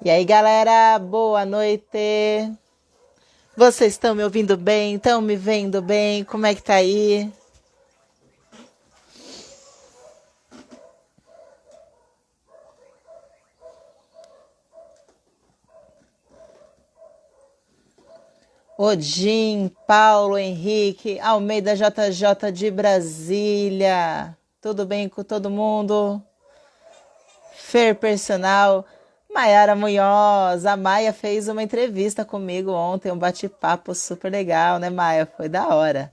E aí, galera, boa noite. Vocês estão me ouvindo bem? Estão me vendo bem? Como é que tá aí? Odim, Paulo, Henrique, Almeida JJ de Brasília. Tudo bem com todo mundo? Fer Personal, Maiara Munhoz. A Maia fez uma entrevista comigo ontem, um bate-papo super legal, né, Maia? Foi da hora.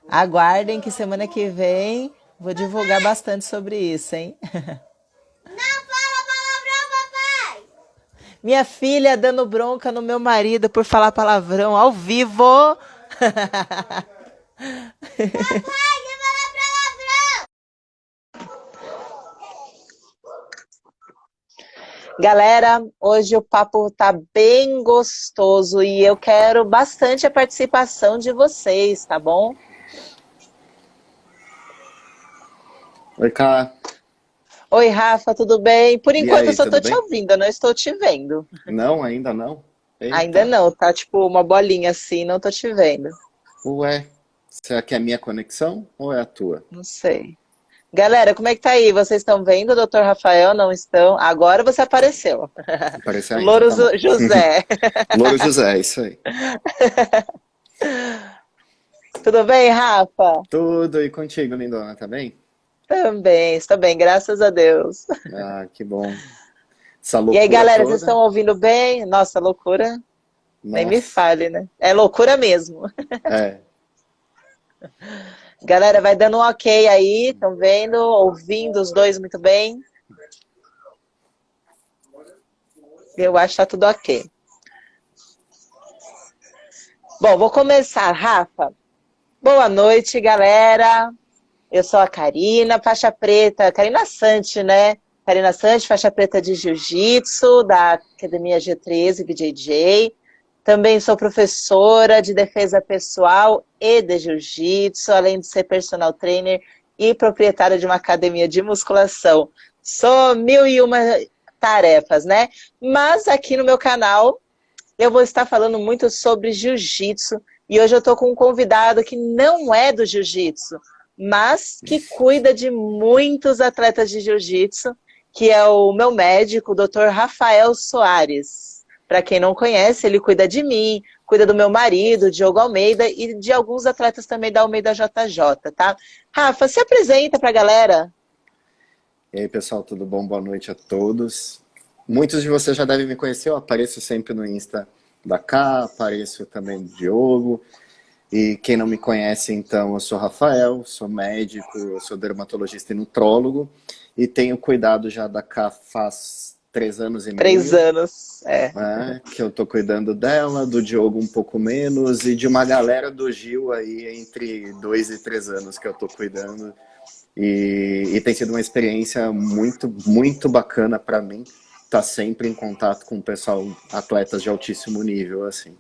Aguardem que semana que vem vou divulgar bastante sobre isso, hein? Não fala palavrão, papai! Minha filha dando bronca no meu marido por falar palavrão ao vivo. Papai, você fala palavrão! Galera, hoje o papo tá bem gostoso e eu quero bastante a participação de vocês, tá bom? Oi, Cá. Oi, Rafa, tudo bem? Por E enquanto eu aí, só tô tudo te bem? ouvindo, eu não estou te vendo. Não, ainda não? Ainda Eita. não, tá tipo uma bolinha assim, não tô te vendo. Ué, será que é a minha conexão ou é a tua? Não sei. Galera, como é que tá aí? Vocês estão vendo o Dr. Rafael? Não estão? Agora você apareceu. Apareceu? O Então Louro tá bom. José. Louro José, isso aí. Tudo bem, Rafa? Tudo e contigo, lindona, tá bem? Também, estou bem, graças a Deus. Ah, que bom. Essa E aí, loucura galera, vocês estão toda? ouvindo bem? Nossa, loucura, nem me Nossa. fale, né? É loucura mesmo. É. Galera, vai dando um ok aí, estão vendo, ouvindo os dois muito bem? Eu acho que tá tudo ok. Bom, vou começar, Rafa. Boa noite, galera. Eu sou a Karina, faixa preta, Karina Sante, né? Karina Sante, faixa preta de Jiu-Jitsu, da Academia G13 BJJ. Também sou professora de defesa pessoal e de Jiu-Jitsu, além de ser personal trainer e proprietária de uma academia de musculação. Sou mil e uma tarefas, né? Mas aqui no meu canal eu vou estar falando muito sobre jiu-jitsu e hoje eu estou com um convidado que não é do jiu-jitsu, mas que cuida de muitos atletas de jiu-jitsu, que é o meu médico, o Dr. Rafael Soares. Para quem não conhece, ele cuida de mim, cuida do meu marido, Diogo Almeida, e de alguns atletas também da Almeida JJ, tá? Rafa, se apresenta para a galera. E aí, pessoal, tudo bom? Boa noite a todos. Muitos de vocês já devem me conhecer, eu apareço sempre no Insta da Cá, apareço também do Diogo. E quem não me conhece, então, eu sou Rafael, sou médico, eu sou dermatologista e nutrólogo e tenho cuidado já da Cá faz 3 3 anos e meio, anos. É. né, que eu tô cuidando dela, do Diogo um pouco menos e de uma galera do Gil aí entre 2 e 3 anos que eu tô cuidando. E tem sido uma experiência muito, muito bacana para mim estar sempre em contato com o pessoal, atletas de altíssimo nível, assim.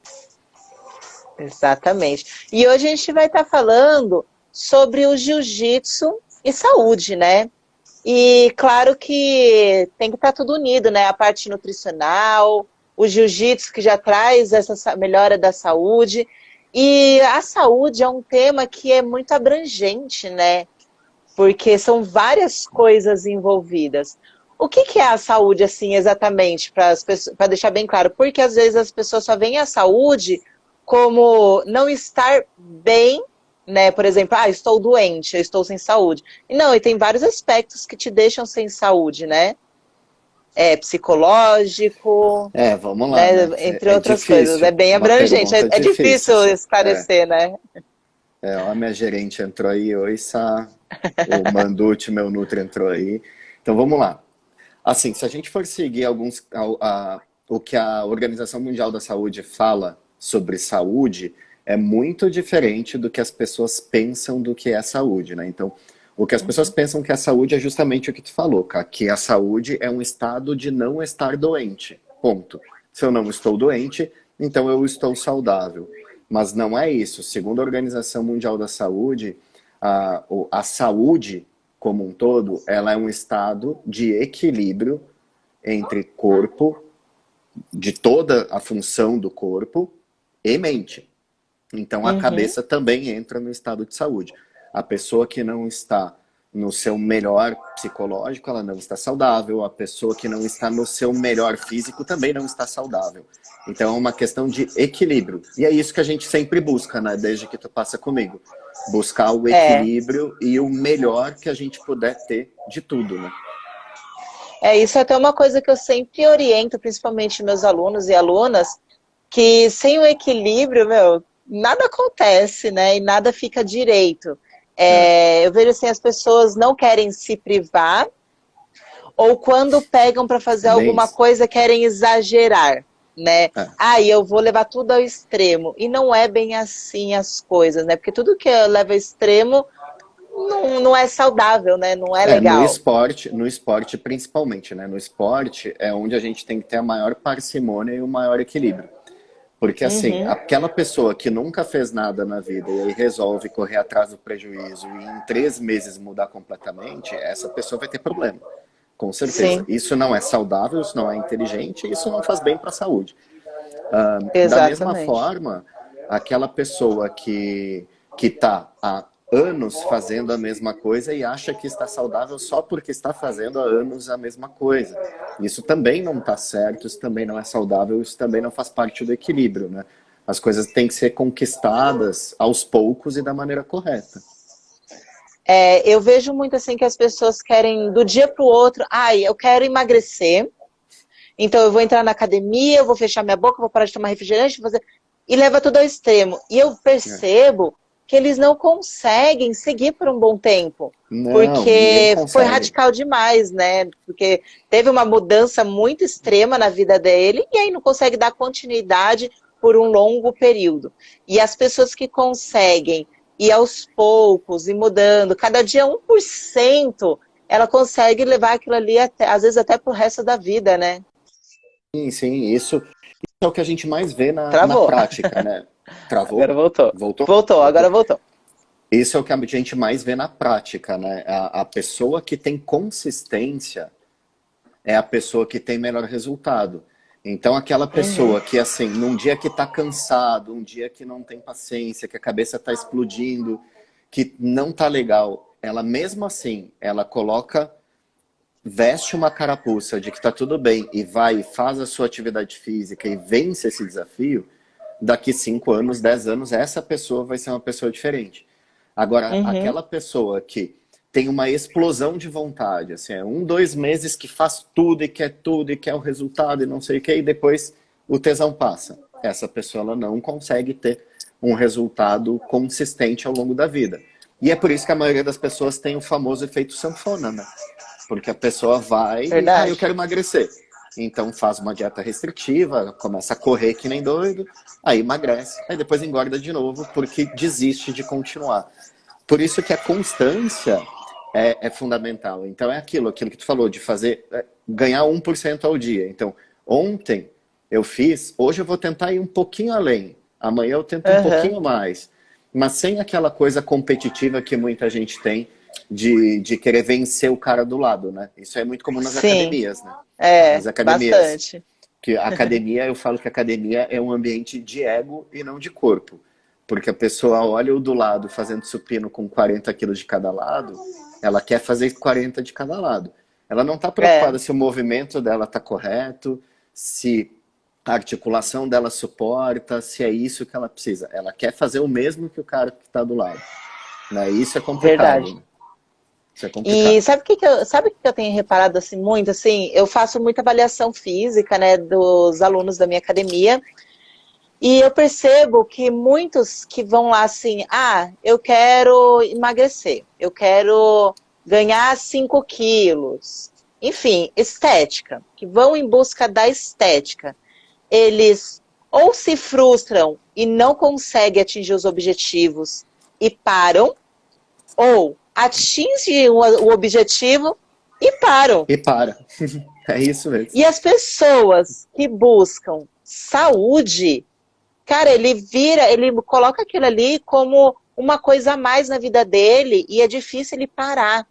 Exatamente. E hoje a gente vai estar falando sobre o jiu-jitsu e saúde, né? E claro que tem que estar tudo unido, né? A parte nutricional, o jiu-jitsu que já traz essa melhora da saúde. E a saúde é um tema que é muito abrangente, né? Porque são várias coisas envolvidas. O que é a saúde, assim, exatamente, para deixar bem claro? Porque às vezes as pessoas só veem a saúde como não estar bem, né? Por exemplo, estou doente, eu estou sem saúde. E não, e tem vários aspectos que te deixam sem saúde, né? É psicológico, Vamos lá, né? né? Entre É outras coisas. É difícil, bem uma abrangente. pergunta É difícil, difícil assim. esclarecer, né? Ó, a minha gerente entrou aí, oi, Sá. O Mandute, meu Nutri, entrou aí. Então vamos lá. Assim, se a gente for seguir o que a Organização Mundial da Saúde fala sobre saúde, é muito diferente do que as pessoas pensam do que é saúde, né? Então, o que as pessoas Uhum. pensam que é saúde é justamente o que tu falou, cara, que a saúde é um estado de não estar doente. Ponto. Se eu não estou doente, então eu estou saudável. Mas não é isso. Segundo a Organização Mundial da Saúde, a saúde como um todo, ela é um estado de equilíbrio entre corpo, de toda a função do corpo e mente. Então, a cabeça também entra no estado de saúde. A pessoa que não está no seu melhor psicológico, ela não está saudável. A pessoa que não está no seu melhor físico também não está saudável. Então, é uma questão de equilíbrio. E é isso que a gente sempre busca, né? Desde que tu passa comigo. Buscar o equilíbrio e o melhor que a gente puder ter de tudo, né? Isso é até uma coisa que eu sempre oriento, principalmente meus alunos e alunas, que sem o equilíbrio, nada acontece, né? E nada fica direito. Eu vejo assim, as pessoas não querem se privar, ou quando pegam para fazer alguma coisa, querem exagerar, né? Eu vou levar tudo ao extremo. E não é bem assim as coisas, né? Porque tudo que leva ao extremo não é saudável, né? Não é legal. No esporte principalmente, né? No esporte é onde a gente tem que ter a maior parcimônia e o maior equilíbrio. Porque assim, aquela pessoa que nunca fez nada na vida e aí resolve correr atrás do prejuízo e em 3 meses mudar completamente, essa pessoa vai ter problema. Com certeza. Sim. Isso não é saudável, isso não é inteligente, isso não faz bem para a saúde. Da mesma forma, aquela pessoa que está há anos fazendo a mesma coisa e acha que está saudável só porque está fazendo há anos a mesma coisa. Isso também não está certo, isso também não é saudável, isso também não faz parte do equilíbrio, né? As coisas têm que ser conquistadas aos poucos e da maneira correta. Eu vejo muito assim que as pessoas querem do dia para o outro, eu quero emagrecer, então eu vou entrar na academia, eu vou fechar minha boca, vou parar de tomar refrigerante, e leva tudo ao extremo. E eu percebo que eles não conseguem seguir por um bom tempo. Porque foi radical demais, né? Porque teve uma mudança muito extrema na vida dele e aí não consegue dar continuidade por um longo período. E as pessoas que conseguem ir aos poucos e mudando, cada dia 1%, ela consegue levar aquilo ali, às vezes até pro resto da vida, né? Sim, isso é o que a gente mais vê na prática, né? Travou? Agora voltou. Voltou, agora voltou. Isso é o que a gente mais vê na prática, né? A pessoa que tem consistência é a pessoa que tem melhor resultado. Então, aquela pessoa que, assim, num dia que tá cansado, um dia que não tem paciência, que a cabeça tá explodindo, que não tá legal, ela mesmo assim, ela veste uma carapuça de que tá tudo bem e vai e faz a sua atividade física e vence esse desafio, daqui 5 anos, 10 anos, essa pessoa vai ser uma pessoa diferente. Agora, aquela pessoa que tem uma explosão de vontade, assim, 1, 2 meses que faz tudo e quer o resultado e não sei o que, e depois o tesão passa. Essa pessoa ela não consegue ter um resultado consistente ao longo da vida. E é por isso que a maioria das pessoas tem o famoso efeito sanfona, né? Porque a pessoa vai e, eu quero emagrecer. Então faz uma dieta restritiva, começa a correr que nem doido, aí emagrece, aí depois engorda de novo porque desiste de continuar. Por isso que a constância é fundamental. Então é aquilo que tu falou, de ganhar 1% ao dia. Então, ontem eu fiz, hoje eu vou tentar ir um pouquinho além, amanhã eu tento um pouquinho mais, mas sem aquela coisa competitiva que muita gente tem, de querer vencer o cara do lado, né? Isso é muito comum nas academias, né? Nas academias, bastante. Que a academia, eu falo que a academia é um ambiente de ego e não de corpo. Porque a pessoa olha o do lado fazendo supino com 40 quilos de cada lado, ela quer fazer 40 de cada lado. Ela não está preocupada se o movimento dela está correto, se a articulação dela suporta, se é isso que ela precisa. Ela quer fazer o mesmo que o cara que está do lado. Né? Isso é complicado. Verdade. Né? Isso é complicado. E sabe o que eu tenho reparado assim, muito? Assim, eu faço muita avaliação física, né, dos alunos da minha academia. E eu percebo que muitos que vão lá assim, eu quero emagrecer, eu quero ganhar 5 quilos. Enfim, estética, que vão em busca da estética. Eles ou se frustram e não conseguem atingir os objetivos e param, ou atingem o objetivo e param. E para. É isso mesmo. E as pessoas que buscam saúde, cara, ele coloca aquilo ali como uma coisa a mais na vida dele e é difícil ele parar.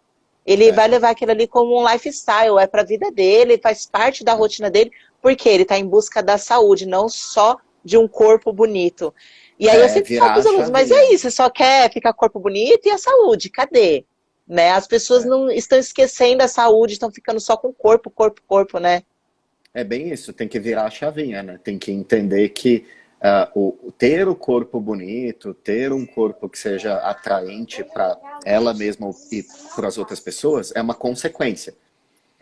Ele É, vai levar aquilo ali como um lifestyle, é para a vida dele, faz parte da rotina dele, porque ele está em busca da saúde, não só de um corpo bonito. E aí eu sempre falo virar para a os alunos, mas é chavinha, né? isso, você só quer ficar com o corpo bonito e a saúde, cadê? Né? As pessoas É. não estão esquecendo a saúde, estão ficando só com corpo, corpo, corpo, né? É bem isso, tem que virar a chavinha, né? Tem que entender que ter o corpo bonito, ter um corpo que seja atraente para ela mesma e para as outras pessoas é uma consequência,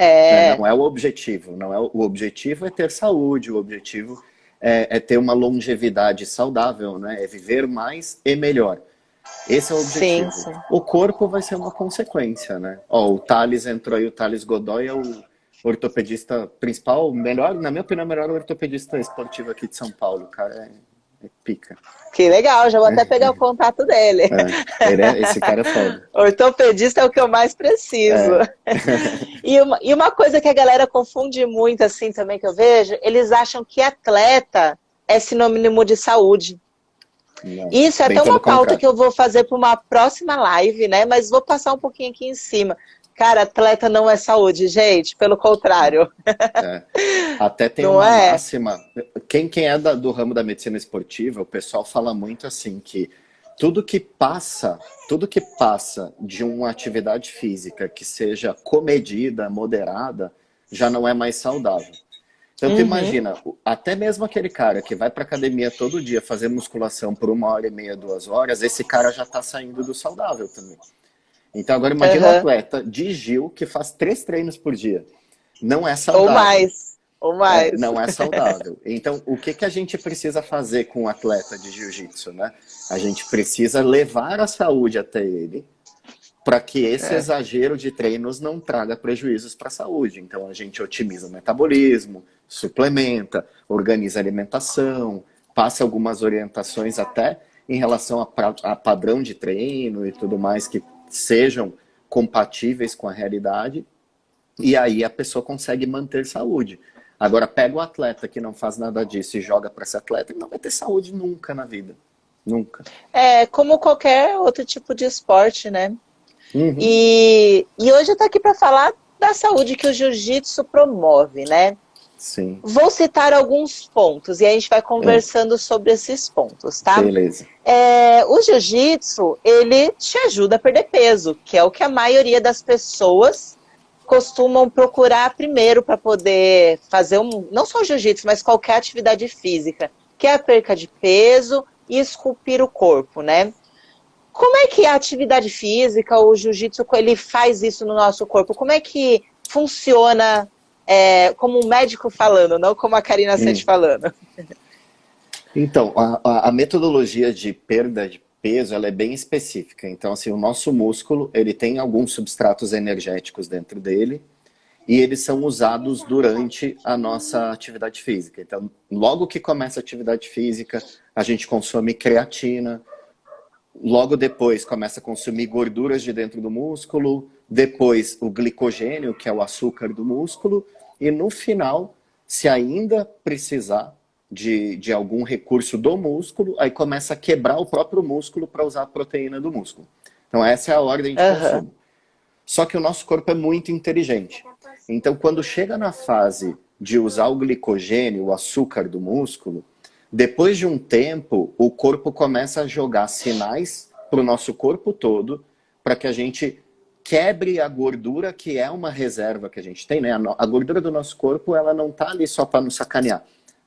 né? É, Não é o objetivo. Não é o objetivo é ter saúde, o objetivo é ter uma longevidade saudável, né? É viver mais e melhor. Esse é o sim, objetivo. sim. O corpo vai ser uma consequência, né? Ó, o Thales entrou aí, o Thales Godoy é o ortopedista principal, melhor, na minha opinião, o melhor ortopedista esportivo aqui de São Paulo. O cara é pica. Que legal, já vou até pegar o contato dele. Esse cara é foda. Ortopedista é o que eu mais preciso. É. E uma coisa que a galera confunde muito, assim, também que eu vejo, eles acham que atleta é sinônimo de saúde. Não, Isso é bem até pelo uma pauta contrário. que eu vou fazer para uma próxima live, né? Mas vou passar um pouquinho aqui em cima. Cara, atleta não é saúde, gente, pelo contrário. É. Até tem Não uma é? máxima. Quem é do ramo da medicina esportiva, o pessoal fala muito assim que tudo que passa, tudo que passa de uma atividade física que seja comedida, moderada, já não é mais saudável. Então tu Uhum, imagina, até mesmo aquele cara que vai para academia todo dia fazer musculação por 1 hora e meia, 2 horas, esse cara já está saindo do saudável também. Então agora imagina um uhum. atleta de Gil que faz 3 treinos por dia. Não é Ou saudável. mais, ou mais. Não é saudável. Então, o que a gente precisa fazer com o atleta de jiu-jitsu, né? A gente precisa levar a saúde até ele para que esse É. exagero de treinos não traga prejuízos para a saúde. Então, a gente otimiza o metabolismo, suplementa, organiza a alimentação, passa algumas orientações até em relação a padrão de treino e tudo mais que sejam compatíveis com a realidade, e aí a pessoa consegue manter saúde. Agora, pega o atleta que não faz nada disso e joga para esse atleta, ele não vai ter saúde nunca na vida. Nunca. É como qualquer outro tipo de esporte, né? Uhum. E hoje eu tô aqui para falar da saúde que o jiu-jitsu promove, né? Sim. Vou citar alguns pontos e a gente vai É, conversando sobre esses pontos, tá? beleza. O jiu-jitsu, ele te ajuda a perder peso, que é o que a maioria das pessoas costumam procurar primeiro para poder fazer não só o jiu-jitsu, mas qualquer atividade física, que é a perca de peso e esculpir o corpo, né? Como é que a atividade física, o jiu-jitsu, ele faz isso no nosso corpo? Como é que funciona, como um médico falando, não como a Karina Sete Hum. falando? Então, a metodologia de perda de peso, ela é bem específica. Então, assim, o nosso músculo, ele tem alguns substratos energéticos dentro dele e eles são usados durante a nossa atividade física. Então, logo que começa a atividade física, a gente consome creatina. Logo depois começa a consumir gorduras de dentro do músculo, depois o glicogênio, que é o açúcar do músculo, e no final, se ainda precisar de algum recurso do músculo, aí começa a quebrar o próprio músculo para usar a proteína do músculo. Então essa é a ordem de Aham. consumo. Só que o nosso corpo é muito inteligente. Então quando chega na fase de usar o glicogênio, o açúcar do músculo, depois de um tempo, o corpo começa a jogar sinais para o nosso corpo todo, para que a gente quebre a gordura que é uma reserva que a gente tem, né? A gordura do nosso corpo, ela não está ali só para nos sacanear,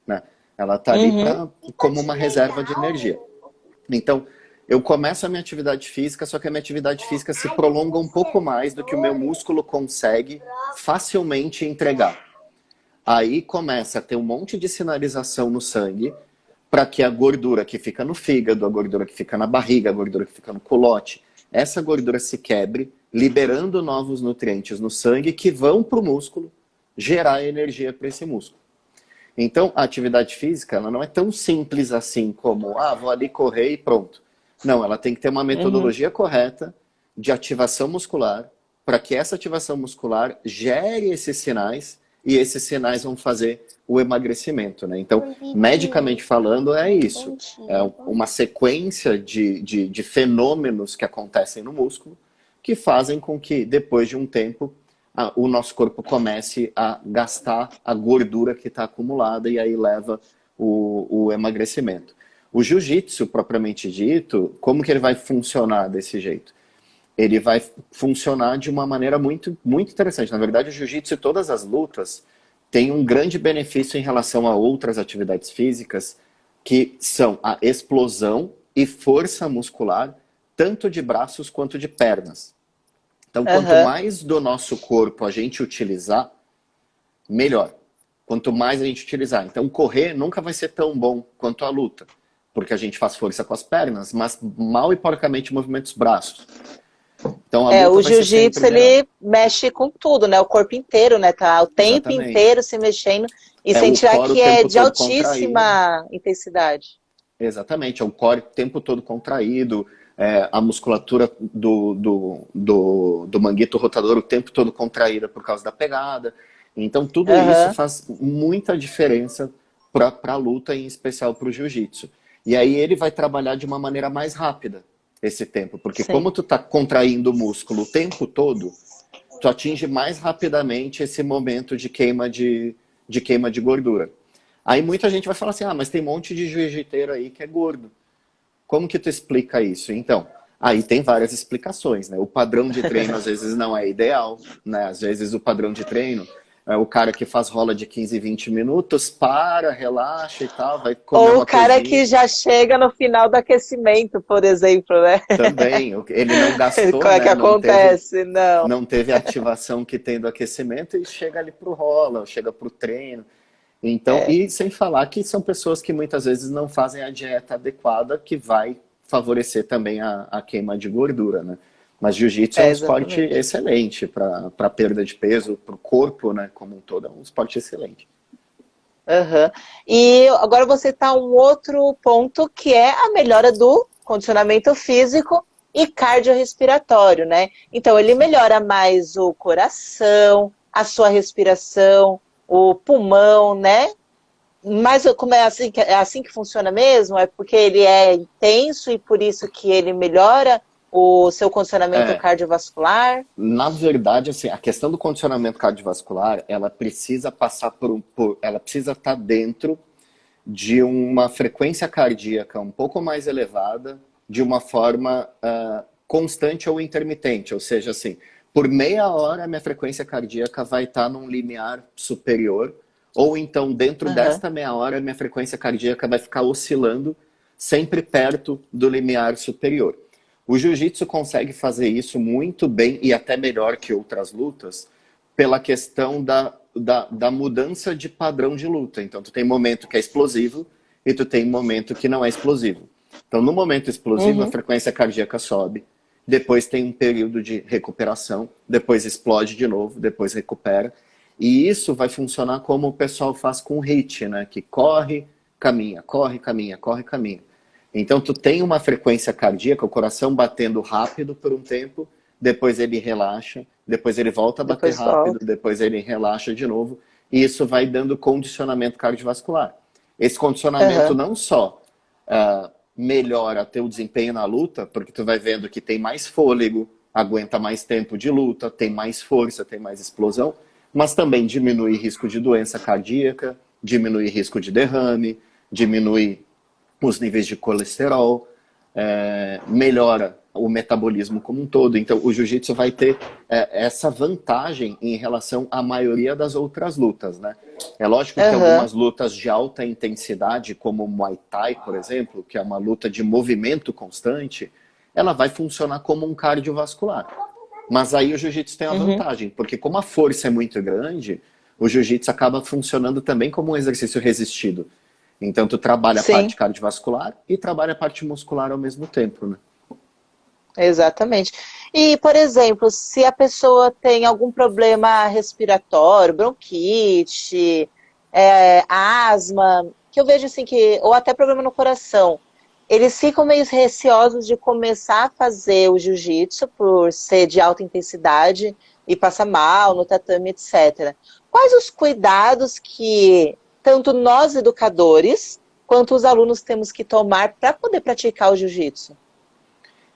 né? Ela está ali Uhum. como uma reserva de energia. Então, eu começo a minha atividade física, só que a minha atividade física se prolonga um pouco mais do que o meu músculo consegue facilmente entregar. Aí começa a ter um monte de sinalização no sangue para que a gordura que fica no fígado, a gordura que fica na barriga, a gordura que fica no culote, essa gordura se quebre, liberando novos nutrientes no sangue que vão para o músculo gerar energia para esse músculo. Então, a atividade física ela não é tão simples assim como, vou ali correr e pronto. Não, ela tem que ter uma Uhum. metodologia correta de ativação muscular para que essa ativação muscular gere esses sinais e esses sinais vão fazer o emagrecimento, né? Então, medicamente falando, é isso. É uma sequência de fenômenos que acontecem no músculo que fazem com que, depois de um tempo, o nosso corpo comece a gastar a gordura que está acumulada e aí leva o emagrecimento. O jiu-jitsu, propriamente dito, como que ele vai funcionar desse jeito? Ele vai funcionar de uma maneira muito, muito interessante. Na verdade, o jiu-jitsu e todas as lutas têm um grande benefício em relação a outras atividades físicas, que são a explosão e força muscular, tanto de braços quanto de pernas. Então, quanto mais do nosso corpo a gente utilizar, melhor. Quanto mais a gente utilizar. Então, correr nunca vai ser tão bom quanto a luta, porque a gente faz força com as pernas, mas mal e porcamente movimenta os braços. Então, o jiu-jitsu, ele mexe com tudo, né? O corpo inteiro, né? Tá o tempo inteiro se mexendo. E sem tirar que é de altíssima intensidade. Exatamente, é o core o tempo todo contraído, a musculatura do manguito rotador o tempo todo contraída por causa da pegada. Então, tudo isso faz muita diferença para a luta, em especial para o jiu-jitsu. E aí ele vai trabalhar de uma maneira mais rápida esse tempo, porque como tu tá contraindo o músculo o tempo todo, tu atinge mais rapidamente esse momento de queima de gordura. Aí muita gente vai falar assim, mas tem um monte de jiu-jiteiro aí que é gordo. Como que tu explica isso? Então, aí tem várias explicações, né? O padrão de treino às vezes não é ideal, né? Às vezes o padrão de treino é o cara que faz rola de 15, 20 minutos, relaxa e tal, vai comer Ou o cara que já chega no final do aquecimento, por exemplo, né? Também, ele não gastou, Como é que acontece? Não teve a ativação que tem do aquecimento e chega ali pro rola, chega pro treino. Então, e sem falar que são pessoas que muitas vezes não fazem a dieta adequada, que vai favorecer também a queima de gordura, né? Mas jiu-jitsu é um esporte excelente para perda de peso, para o corpo, né, como um todo, é um esporte excelente. E agora você está um outro ponto, que é a melhora do condicionamento físico e cardiorrespiratório, né? Então, ele melhora mais o coração, a sua respiração, o pulmão, né? Mas como é assim que funciona mesmo? É porque ele é intenso e por isso que ele melhora o seu condicionamento cardiovascular? Na verdade, assim, a questão do condicionamento cardiovascular, ela precisa passar ela precisa estar dentro de uma frequência cardíaca um pouco mais elevada, de uma forma constante ou intermitente, ou seja, assim, por meia hora a minha frequência cardíaca vai estar num limiar superior, ou então dentro desta meia hora a minha frequência cardíaca vai ficar oscilando sempre perto do limiar superior. O jiu-jitsu consegue fazer isso muito bem e até melhor que outras lutas pela questão da mudança de padrão de luta. Então, tu tem momento que é explosivo e tu tem momento que não é explosivo. Então, no momento explosivo, a frequência cardíaca sobe, depois tem um período de recuperação, depois explode de novo, depois recupera. E isso vai funcionar como o pessoal faz com o HIIT, né? Que corre, caminha, corre, caminha, corre, caminha. Então, tu tem uma frequência cardíaca, o coração batendo rápido por um tempo, depois ele relaxa, depois ele volta a bater rápido, depois ele relaxa de novo, e isso vai dando condicionamento cardiovascular. Esse condicionamento não só melhora teu desempenho na luta, porque tu vai vendo que tem mais fôlego, aguenta mais tempo de luta, tem mais força, tem mais explosão, mas também diminui risco de doença cardíaca, diminui risco de derrame, diminui os níveis de colesterol, melhora o metabolismo como um todo. Então, o jiu-jitsu vai ter essa vantagem em relação à maioria das outras lutas, né? É lógico que algumas lutas de alta intensidade, como o Muay Thai, por exemplo, que é uma luta de movimento constante, ela vai funcionar como um cardiovascular. Mas aí o jiu-jitsu tem a vantagem, porque como a força é muito grande, o jiu-jitsu acaba funcionando também como um exercício resistido. Então, tu trabalha a parte cardiovascular e trabalha a parte muscular ao mesmo tempo, né? Exatamente. E, por exemplo, se a pessoa tem algum problema respiratório, bronquite, asma, que eu vejo assim que, ou até problema no coração, eles ficam meio receosos de começar a fazer o jiu-jitsu por ser de alta intensidade e passar mal no tatame, etc. Quais os cuidados que tanto nós educadores quanto os alunos temos que tomar para poder praticar o jiu-jitsu?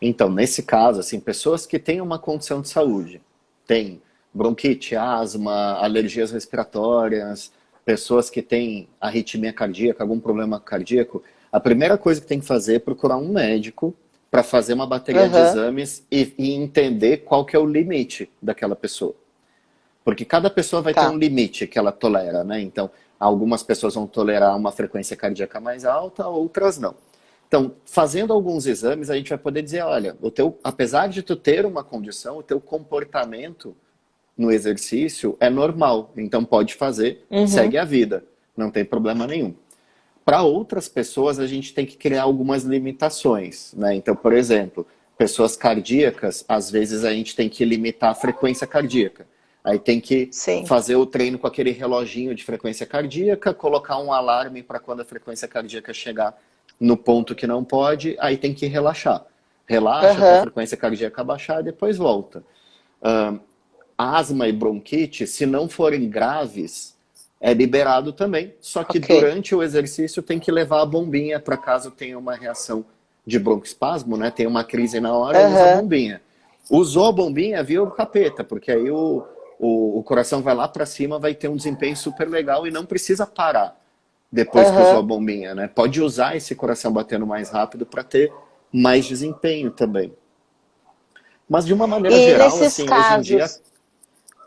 Então, nesse caso, assim, pessoas que têm uma condição de saúde, têm bronquite, asma, alergias respiratórias, pessoas que têm arritmia cardíaca, algum problema cardíaco, a primeira coisa que tem que fazer é procurar um médico para fazer uma bateria de Aham, exames e entender qual que é o limite daquela pessoa. Porque cada pessoa vai ter um tá. limite que ela tolera, né? Então, algumas pessoas vão tolerar uma frequência cardíaca mais alta, outras não. Então, fazendo alguns exames, a gente vai poder dizer, olha, apesar de tu ter uma condição, o teu comportamento no exercício é normal. Então, pode fazer, Uhum, segue a vida, não tem problema nenhum. Para outras pessoas, a gente tem que criar algumas limitações, né? Então, por exemplo, pessoas cardíacas, às vezes a gente tem que limitar a frequência cardíaca. Aí tem que sim. fazer o treino com aquele reloginho de frequência cardíaca, colocar um alarme para quando a frequência cardíaca chegar no ponto que não pode, aí tem que relaxar. Relaxa até a Aham, frequência cardíaca baixar e depois volta. Asma e bronquite, se não forem graves, é liberado também. Só que ok. durante o exercício tem que levar a bombinha para caso tenha uma reação de broncoespasmo, né? Tem uma crise na hora, usa a Aham, bombinha. Usou a bombinha, viu o capeta, porque aí o coração vai lá para cima, vai ter um desempenho super legal e não precisa parar depois que usou a aham. bombinha, né? Pode usar esse coração batendo mais rápido para ter mais desempenho também. Mas de uma maneira E geral, nesses assim, casos,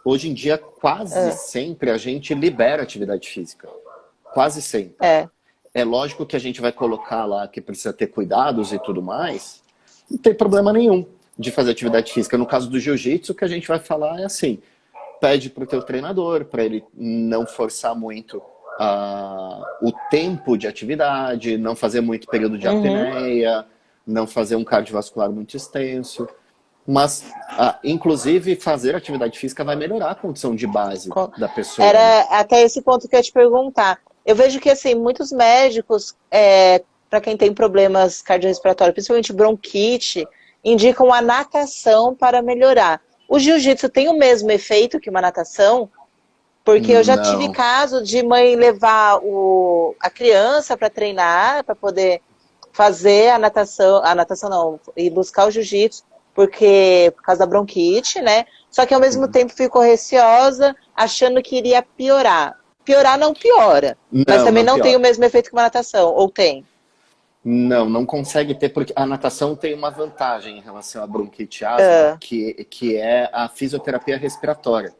hoje em dia quase ah, sempre a gente libera atividade física. Quase sempre. é, É lógico que a gente vai colocar lá que precisa ter cuidados e tudo mais. Não tem problema nenhum de fazer atividade física. No caso do jiu-jitsu, o que a gente vai falar é assim: pede para o teu treinador para ele não forçar muito o tempo de atividade, não fazer muito período de uhum. apneia, não fazer um cardiovascular muito extenso. Mas, inclusive, fazer atividade física vai melhorar a condição de base Co- da pessoa, né? Era até esse ponto que eu ia te perguntar. Eu vejo que, assim, muitos médicos, para quem tem problemas cardiorrespiratórios, principalmente bronquite, indicam a natação para melhorar. O jiu-jitsu tem o mesmo efeito que uma natação? Porque eu já tive Não. caso de mãe levar a criança para treinar, para poder fazer a natação não, e buscar o jiu-jitsu, porque por causa da bronquite, né? Só que ao mesmo Uhum. tempo ficou receosa, achando que iria piorar. Piorar não piora, mas Não, também não não tem o piora. mesmo efeito que uma natação, ou tem? Não, não consegue ter, porque a natação tem uma vantagem em relação à bronquite e asma, Ah, que é a fisioterapia respiratória.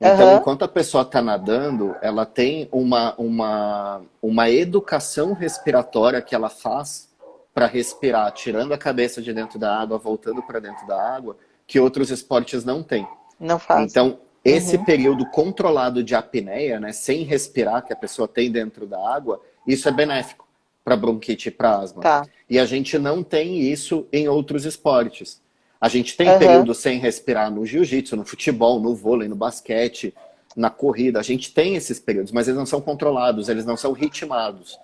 Então, aham, enquanto a pessoa está nadando, ela tem uma educação respiratória que ela faz para respirar, tirando a cabeça de dentro da água, voltando para dentro da água, que outros esportes não têm. não fazem. Então, esse Uhum, período controlado de apneia, né, sem respirar, que a pessoa tem dentro da água, isso é benéfico para bronquite e para asma. tá. E a gente não tem isso em outros esportes. A gente tem Aham, período sem respirar no jiu-jitsu, no futebol, no vôlei, no basquete, na corrida. A gente tem esses períodos, mas eles não são controlados, eles não são ritmados.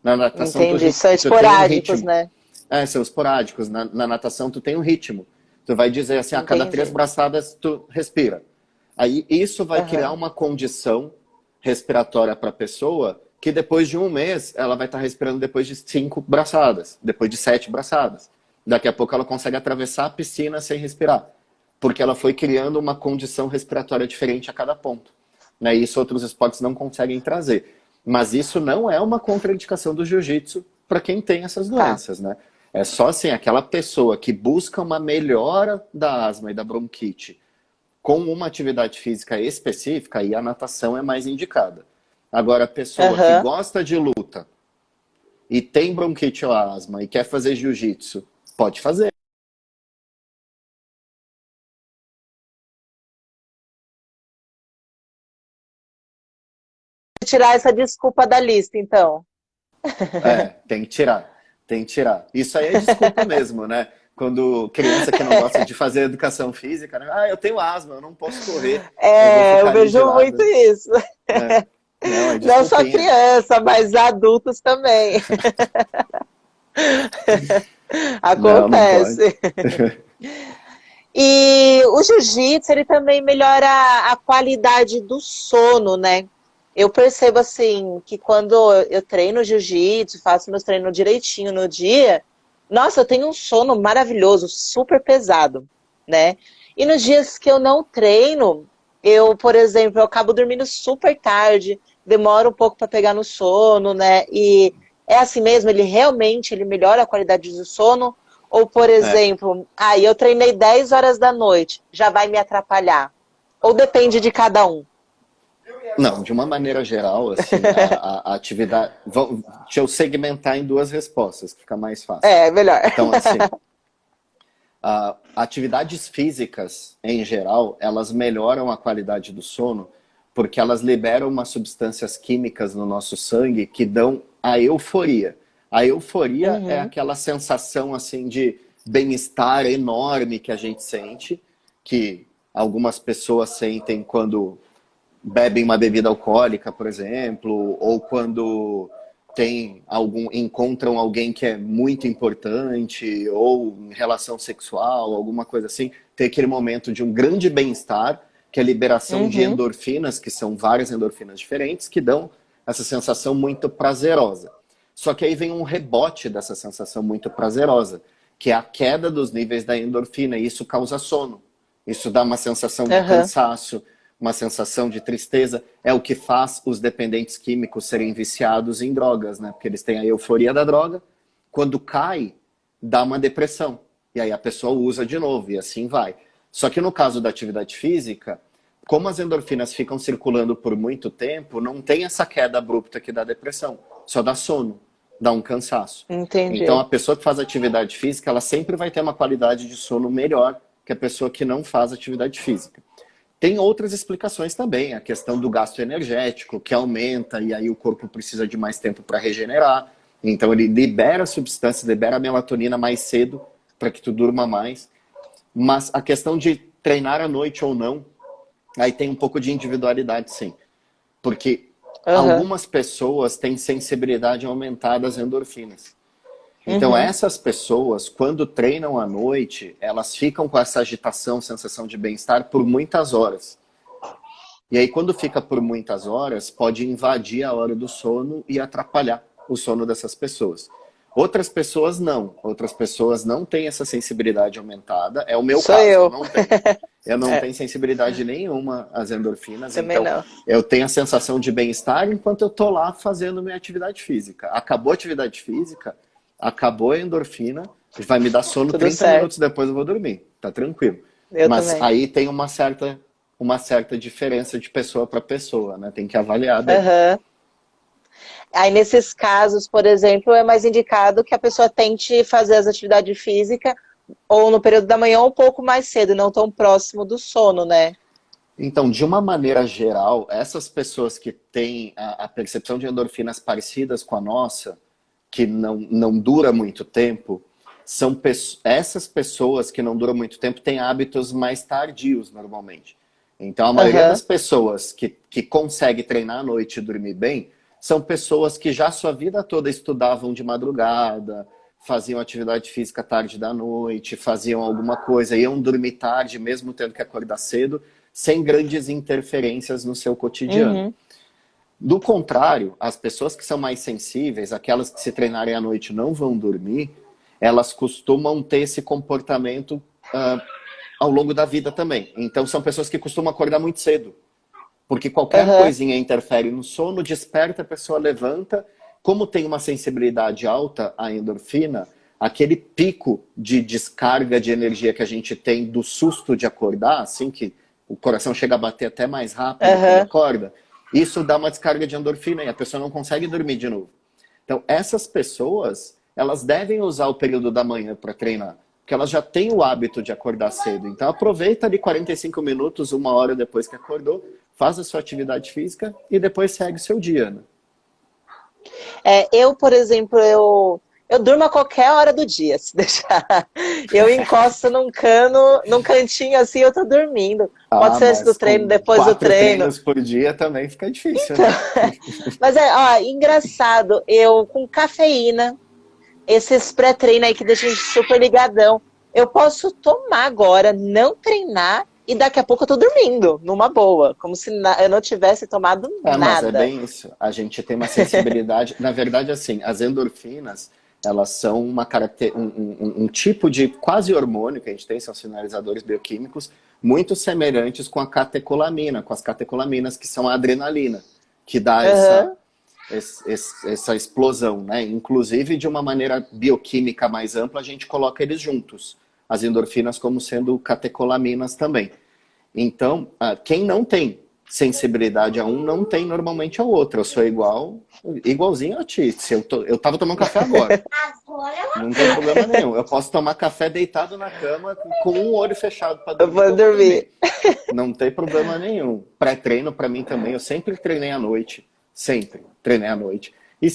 Na natação, entendi. São tu tem um esporádicos, ritmo. né? São esporádicos. Na natação, tu tem um ritmo. Tu vai dizer assim, a cada três Entendi. braçadas, tu respira. Aí isso vai criar Aham, uma condição respiratória para a pessoa que depois de um mês ela vai estar respirando depois de 5 braçadas, depois de 7 braçadas. Daqui a pouco ela consegue atravessar a piscina sem respirar, porque ela foi criando uma condição respiratória diferente a cada ponto. Né? Isso outros esportes não conseguem trazer. Mas isso não é uma contraindicação do jiu-jitsu para quem tem essas tá. doenças, né? É só assim, aquela pessoa que busca uma melhora da asma e da bronquite com uma atividade física específica, aí a natação é mais indicada. Agora, a pessoa que Aham. gosta de luta e tem bronquite ou asma e quer fazer jiu-jitsu, pode fazer. Tirar essa desculpa da lista, então. Tem que tirar. Tem que tirar. Isso aí é desculpa mesmo, né? Quando criança que não gosta de fazer educação física, né? Eu tenho asma, eu não posso correr, eu vou É, eu ficar ali de vejo muito lado. isso. É. Não, é Não só desculpinha. criança, mas adultos também. Não, não pode. Acontece. E o jiu-jitsu, ele também melhora a qualidade do sono, né? Eu percebo, assim, que quando eu treino jiu-jitsu, faço meus treinos direitinho no dia, Nossa, eu tenho um sono maravilhoso, super pesado, né? E nos dias que eu não treino, eu, por exemplo, eu acabo dormindo super tarde, demoro um pouco para pegar no sono, né? E é assim mesmo, ele realmente ele melhora a qualidade do sono? Ou, por É. exemplo, eu treinei 10 horas da noite, já vai me atrapalhar? Ou depende de cada um? Não, de uma maneira geral, assim, a atividade. Deixa eu segmentar em duas respostas, que fica mais fácil. É, melhor. Então, assim, atividades físicas, em geral, elas melhoram a qualidade do sono porque elas liberam umas substâncias químicas no nosso sangue que dão a euforia. A euforia é Uhum, aquela sensação assim de bem-estar enorme que a gente sente, que algumas pessoas sentem quando bebem uma bebida alcoólica, por exemplo, ou quando encontram alguém que é muito importante, ou em relação sexual, alguma coisa assim, tem aquele momento de um grande bem-estar, que é a liberação de uhum, endorfinas, que são várias endorfinas diferentes, que dão essa sensação muito prazerosa. Só que aí vem um rebote dessa sensação muito prazerosa, que é a queda dos níveis da endorfina, e isso causa sono. Isso dá uma sensação de aham, cansaço, uma sensação de tristeza, é o que faz os dependentes químicos serem viciados em drogas, né? Porque eles têm a euforia da droga, quando cai, dá uma depressão. E aí a pessoa usa de novo, e assim vai. Só que no caso da atividade física, como as endorfinas ficam circulando por muito tempo, não tem essa queda abrupta que dá depressão, só dá sono, dá um cansaço. Então a entendi. pessoa que faz atividade física, ela sempre vai ter uma qualidade de sono melhor que a pessoa que não faz atividade física. Tem outras explicações também, a questão do gasto energético, que aumenta e aí o corpo precisa de mais tempo para regenerar. Então ele libera substâncias, libera a melatonina mais cedo para que tu durma mais. Mas a questão de treinar à noite ou não, aí tem um pouco de individualidade, sim. Porque Aham, algumas pessoas têm sensibilidade aumentada às endorfinas. Então, uhum, essas pessoas, quando treinam à noite, elas ficam com essa agitação, sensação de bem-estar por muitas horas. E aí, quando fica por muitas horas, pode invadir a hora do sono e atrapalhar o sono dessas pessoas. Outras pessoas não. Outras pessoas não têm essa sensibilidade aumentada. É o meu sou caso, eu eu. não tenho. Eu não É, tenho sensibilidade nenhuma às endorfinas, também então não. eu tenho a sensação de bem-estar enquanto eu estou lá fazendo minha atividade física. Acabou a atividade física, acabou a endorfina, vai me dar sono Tudo 30 minutos certo. depois eu vou dormir, tá tranquilo. Eu Mas também. aí tem uma certa diferença de pessoa para pessoa, né? Tem que avaliar bem. Aham. Aí, nesses casos, por exemplo, é mais indicado que a pessoa tente fazer as atividades físicas ou no período da manhã ou um pouco mais cedo, não tão próximo do sono, né? Então, de uma maneira geral, essas pessoas que têm a percepção de endorfinas parecidas com a nossa, que não dura muito tempo, essas pessoas que não duram muito tempo têm hábitos mais tardios normalmente. Então, a maioria das Aham, pessoas que consegue treinar à noite e dormir bem são pessoas que já sua vida toda estudavam de madrugada, faziam atividade física tarde da noite, faziam alguma coisa, iam dormir tarde, mesmo tendo que acordar cedo, sem grandes interferências no seu cotidiano. uhum, Do contrário, as pessoas que são mais sensíveis, aquelas que se treinarem à noite não vão dormir, elas costumam ter esse comportamento ao longo da vida também. Então são pessoas que costumam acordar muito cedo, porque qualquer aham, coisinha interfere no sono, desperta, a pessoa levanta. Como tem uma sensibilidade alta à endorfina, aquele pico de descarga de energia que a gente tem do susto de acordar, assim que o coração chega a bater até mais rápido quando aham. acorda, isso dá uma descarga de endorfina e a pessoa não consegue dormir de novo. Então, essas pessoas, elas devem usar o período da manhã para treinar, porque elas já têm o hábito de acordar cedo. Então, aproveita ali 45 minutos, uma hora depois que acordou, faz a sua atividade física e depois segue o seu dia, né? Eu, por exemplo, eu durmo a qualquer hora do dia, se deixar. Eu encosto num cano, num cantinho assim, eu tô dormindo. Pode Ah, ser antes do mas treino, com depois do 4 treino. treinos por dia também fica difícil, Então, né? mas engraçado, eu com cafeína, esses pré-treino aí que deixam a gente super ligadão, eu posso tomar agora, não treinar, e daqui a pouco eu tô dormindo, numa boa, como se eu não tivesse tomado É, mas é nada. bem isso. A gente tem uma sensibilidade. Na verdade, assim, as endorfinas, Elas são um tipo de quase hormônio que a gente tem, são sinalizadores bioquímicos, muito semelhantes com a catecolamina, com as catecolaminas, que são a adrenalina, que dá Aham. essa explosão, né? Inclusive, de uma maneira bioquímica mais ampla, a gente coloca eles juntos, as endorfinas como sendo catecolaminas também. Então, quem não tem sensibilidade a um, não tem normalmente ao outro. Eu sou igualzinho a ti. Se eu tava tomando café agora. Agora Não tem problema nenhum. Eu posso tomar café deitado na cama com um olho fechado para Eu dormir. vou dormir. Não tem problema nenhum. Pré-treino para mim também. Eu sempre treinei à noite. Sempre treinei à noite. E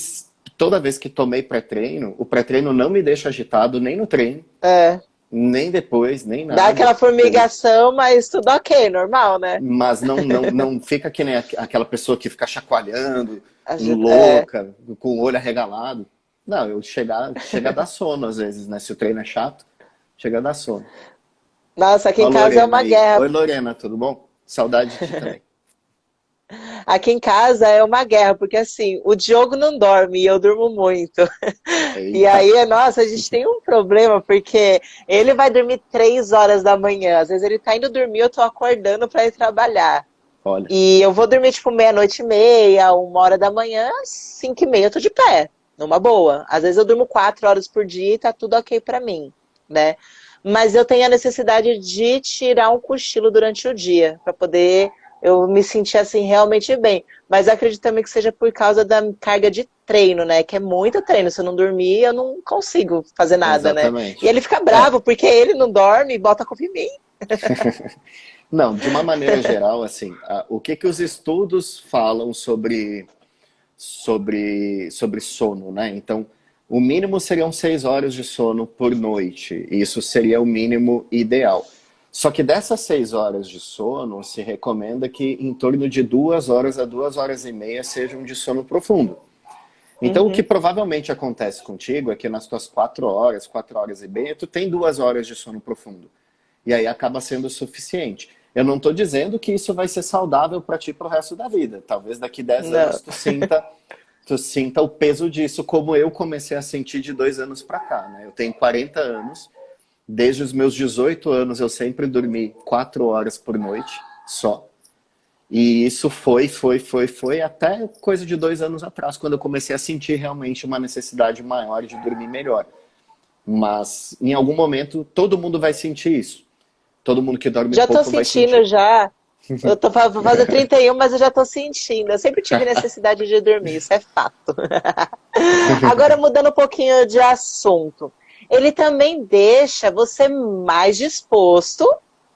toda vez que tomei pré-treino, o pré-treino não me deixa agitado nem no treino, É. nem depois, nem Dá nada. aquela formigação, mas tudo ok, normal, né? Mas não fica que nem aquela pessoa que fica chacoalhando, É. louca, com o olho arregalado. Não, chega a dar sono às vezes, né? Se o treino é chato, chega a dar sono. Nossa, aqui Ó, a em casa é Lorena uma aí. guerra. Oi, Lorena, tudo bom? Saudade de ti também. Aqui em casa é uma guerra, porque assim, o Diogo não dorme e eu durmo muito. E Eita, aí, nossa, a gente tem um problema, porque ele vai dormir 3 horas da manhã. Às vezes ele tá indo dormir, eu tô acordando pra ir trabalhar. olha. E eu vou dormir tipo meia-noite e meia, 1 hora da manhã, 5h30 eu tô de pé, numa boa. Às vezes eu durmo 4 horas por dia e tá tudo ok pra mim, né? Mas eu tenho a necessidade de tirar um cochilo durante o dia, pra poder eu me sentir assim realmente bem. Mas acredito também que seja por causa da carga de treino, né? Que é muito treino. Se eu não dormir, eu não consigo fazer nada, né? E Exatamente. ele fica É, bravo porque ele não dorme e bota a culpa em mim. não, de uma maneira geral, assim, o que que os estudos falam sobre sono, né? Então, o mínimo seriam 6 horas de sono por noite. Isso seria o mínimo ideal. Só que dessas 6 horas de sono, se recomenda que em torno de 2 horas a 2 horas e meia sejam de sono profundo. Então, o que Uhum. provavelmente acontece contigo é que nas tuas 4 horas, 4 horas e meia, tu tem 2 horas de sono profundo. E aí acaba sendo o suficiente. Eu não estou dizendo que isso vai ser saudável para ti pro resto da vida. Talvez daqui 10 Não. anos tu sinta o peso disso, como eu comecei a sentir de 2 anos para cá, né? Eu tenho 40 anos, desde os meus 18 anos eu sempre dormi 4 horas por noite, só. E isso foi até coisa de 2 anos atrás, quando eu comecei a sentir realmente uma necessidade maior de dormir melhor. Mas em algum momento todo mundo vai sentir isso. Todo mundo que dorme Já tô pouco vai sentindo sentir. já. Vou fazer 31, mas eu já tô sentindo. Eu sempre tive necessidade de dormir, isso é fato. Agora, mudando um pouquinho de assunto. Ele também deixa você mais disposto,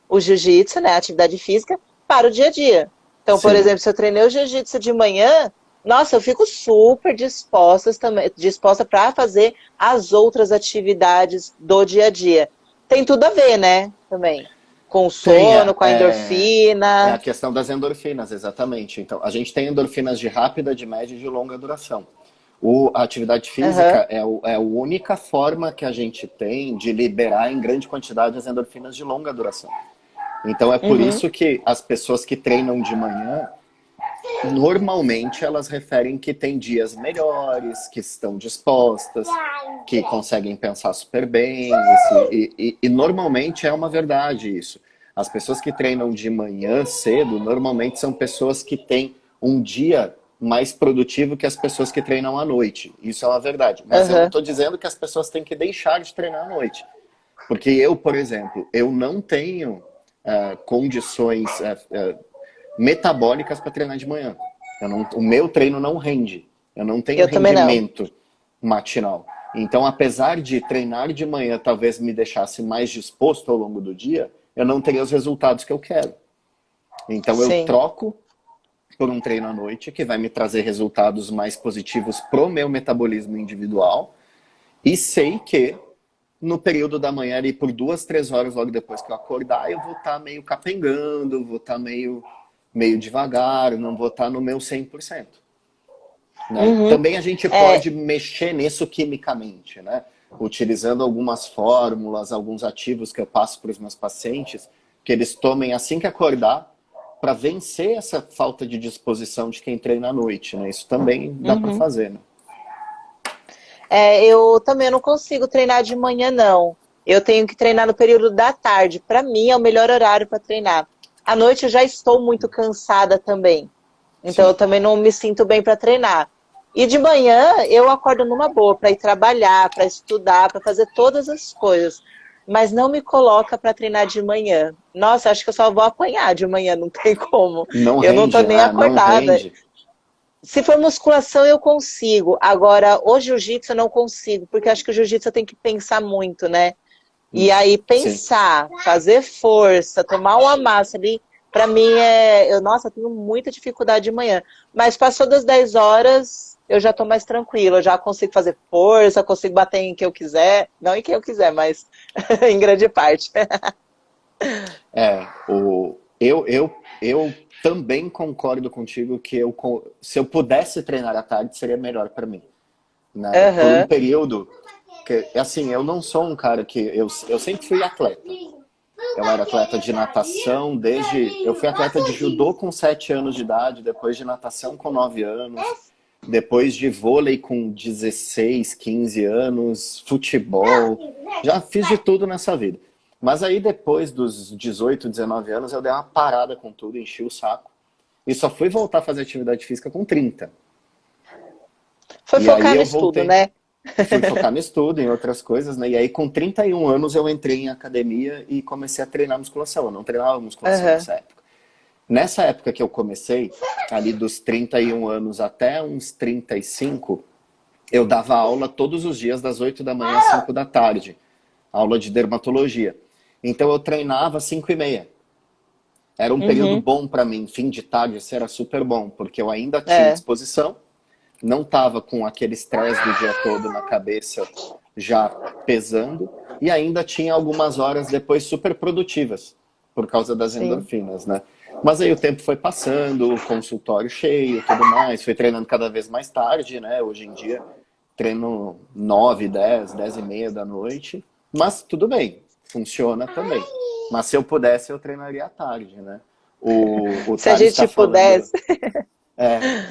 o jiu-jitsu, né, a atividade física, para o dia a dia. Então, por Sim. exemplo, se eu treinei o jiu-jitsu de manhã, nossa, eu fico super disposta para fazer as outras atividades do dia a dia. Tem tudo a ver, né? Também. Com o Tem, sono, com a é a endorfina. questão das endorfinas, exatamente. Então, a gente tem endorfinas de rápida, de média e de longa duração. A atividade Aham, física é a única forma que a gente tem de liberar em grande quantidade as endorfinas de longa duração. Então, é por uhum, isso que as pessoas que treinam de manhã, normalmente elas referem que tem dias melhores, que estão dispostas, que conseguem pensar super bem. E normalmente é uma verdade isso. As pessoas que treinam de manhã cedo, normalmente são pessoas que têm um dia mais produtivo que as pessoas que treinam à noite. Isso é uma verdade. Mas eu não aham. estou dizendo que as pessoas têm que deixar de treinar à noite. Porque eu, por exemplo, eu não tenho condições metabólicas para treinar de manhã. O meu treino não rende. Eu não tenho Eu também não. rendimento matinal. Então, apesar de treinar de manhã talvez me deixasse mais disposto ao longo do dia, eu não teria os resultados que eu quero. Então, eu Sim. troco por um treino à noite que vai me trazer resultados mais positivos pro meu metabolismo individual e sei que no período da manhã, ali por 2, 3 horas logo depois que eu acordar, eu vou estar meio capengando, vou estar meio devagar, não vou estar no meu 100%. Né? Uhum. Também a gente É, pode mexer nisso quimicamente, né? Utilizando algumas fórmulas, alguns ativos que eu passo para os meus pacientes, que eles tomem assim que acordar, para vencer essa falta de disposição de quem treina à noite. Né? Isso também dá para uhum. fazer. Né? Eu também não consigo treinar de manhã, não. Eu tenho que treinar no período da tarde. Para mim, é o melhor horário para treinar. À noite eu já estou muito cansada também. Então eu Sim. também não me sinto bem para treinar. E de manhã eu acordo numa boa para ir trabalhar, para estudar, para fazer todas as coisas. Mas não me coloca para treinar de manhã. Nossa, acho que eu só vou apanhar de manhã, não tem como. Não Eu não tô rende, nem né? Não acordada. rende. Se for musculação, eu consigo. Agora, o jiu-jitsu eu não consigo, porque acho que o jiu-jitsu eu tenho que pensar muito, né? E aí, Sim. pensar, fazer força, tomar uma massa ali, pra mim nossa, eu tenho muita dificuldade de manhã. Mas passou das 10 horas, eu já tô mais tranquila, eu já consigo fazer força, consigo bater em quem eu quiser. Não em quem eu quiser, mas em grande parte. É, eu também concordo contigo que se eu pudesse treinar à tarde, seria melhor para mim, né? Por um Aham, período, que, assim, eu não sou um cara que... Eu sempre fui atleta. Eu era atleta de natação desde... Eu fui atleta de judô com 7 anos de idade, depois de natação com 9 anos, depois de vôlei com 16, 15 anos, futebol. Já fiz de tudo nessa vida. Mas aí depois dos 18, 19 anos, eu dei uma parada com tudo, enchi o saco. E só fui voltar a fazer atividade física com 30. foi E aí focar no eu estudo, voltei, né? fui focar no estudo, em outras coisas, né? E aí com 31 anos eu entrei em academia e comecei a treinar musculação. Eu não treinava musculação Aham, nessa época. Nessa época que eu comecei, ali dos 31 anos até uns 35, eu dava aula todos os dias das 8 da manhã às 5 da tarde. Aula de dermatologia. Então eu treinava às 5h30. Era um período uhum, bom para mim, fim de tarde, isso era super bom, porque eu ainda tinha é, disposição, não estava com aquele estresse do dia todo na cabeça já pesando, e ainda tinha algumas horas depois super produtivas, por causa das sim. endorfinas, né? Mas aí o tempo foi passando, o consultório cheio, tudo mais, fui treinando cada vez mais tarde, né? Hoje em dia treino 9, 10, 10h30 da noite, mas tudo bem, funciona também. Mas se eu pudesse, eu treinaria à tarde, né? O Se a Thales está gente falando, pudesse.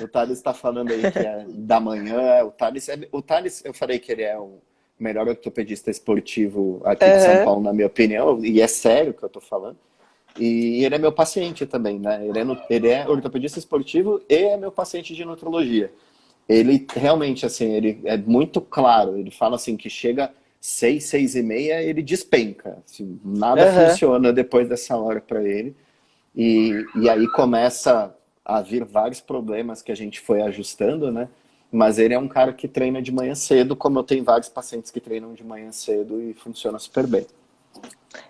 o Thales está falando aí que é da manhã, o Thales, eu falei que ele é o melhor ortopedista esportivo aqui de São Aham, Paulo, na minha opinião, e é sério o que eu estou falando. E ele é meu paciente também, né? Ele é ortopedista esportivo e é meu paciente de nutrologia. Ele realmente, assim, ele é muito claro. Ele fala assim que chega 6, 6h30, ele despenca. Assim, nada aham. funciona depois dessa hora para ele. E aí começa a vir vários problemas que a gente foi ajustando, né? Mas ele é um cara que treina de manhã cedo, como eu tenho vários pacientes que treinam de manhã cedo e funciona super bem.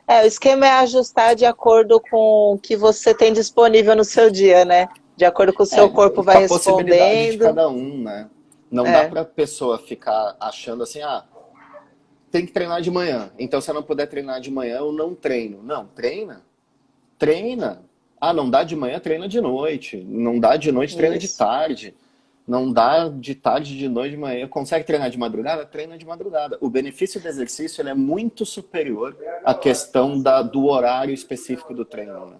O esquema é ajustar de acordo com o que você tem disponível no seu dia, né? De acordo com o seu corpo vai Com a possibilidade de respondendo. cada um, né? Não dá É, pra pessoa ficar achando assim, ah, tem que treinar de manhã. Então, se eu não puder treinar de manhã, eu não treino. Não, treina. Treina. Ah, não dá de manhã, treina de noite. Não dá de noite, treina de isso. tarde. Não dá de tarde, de noite, de manhã. Consegue treinar de madrugada? Treina de madrugada. O benefício do exercício ele é muito superior à questão do horário específico do treino, né?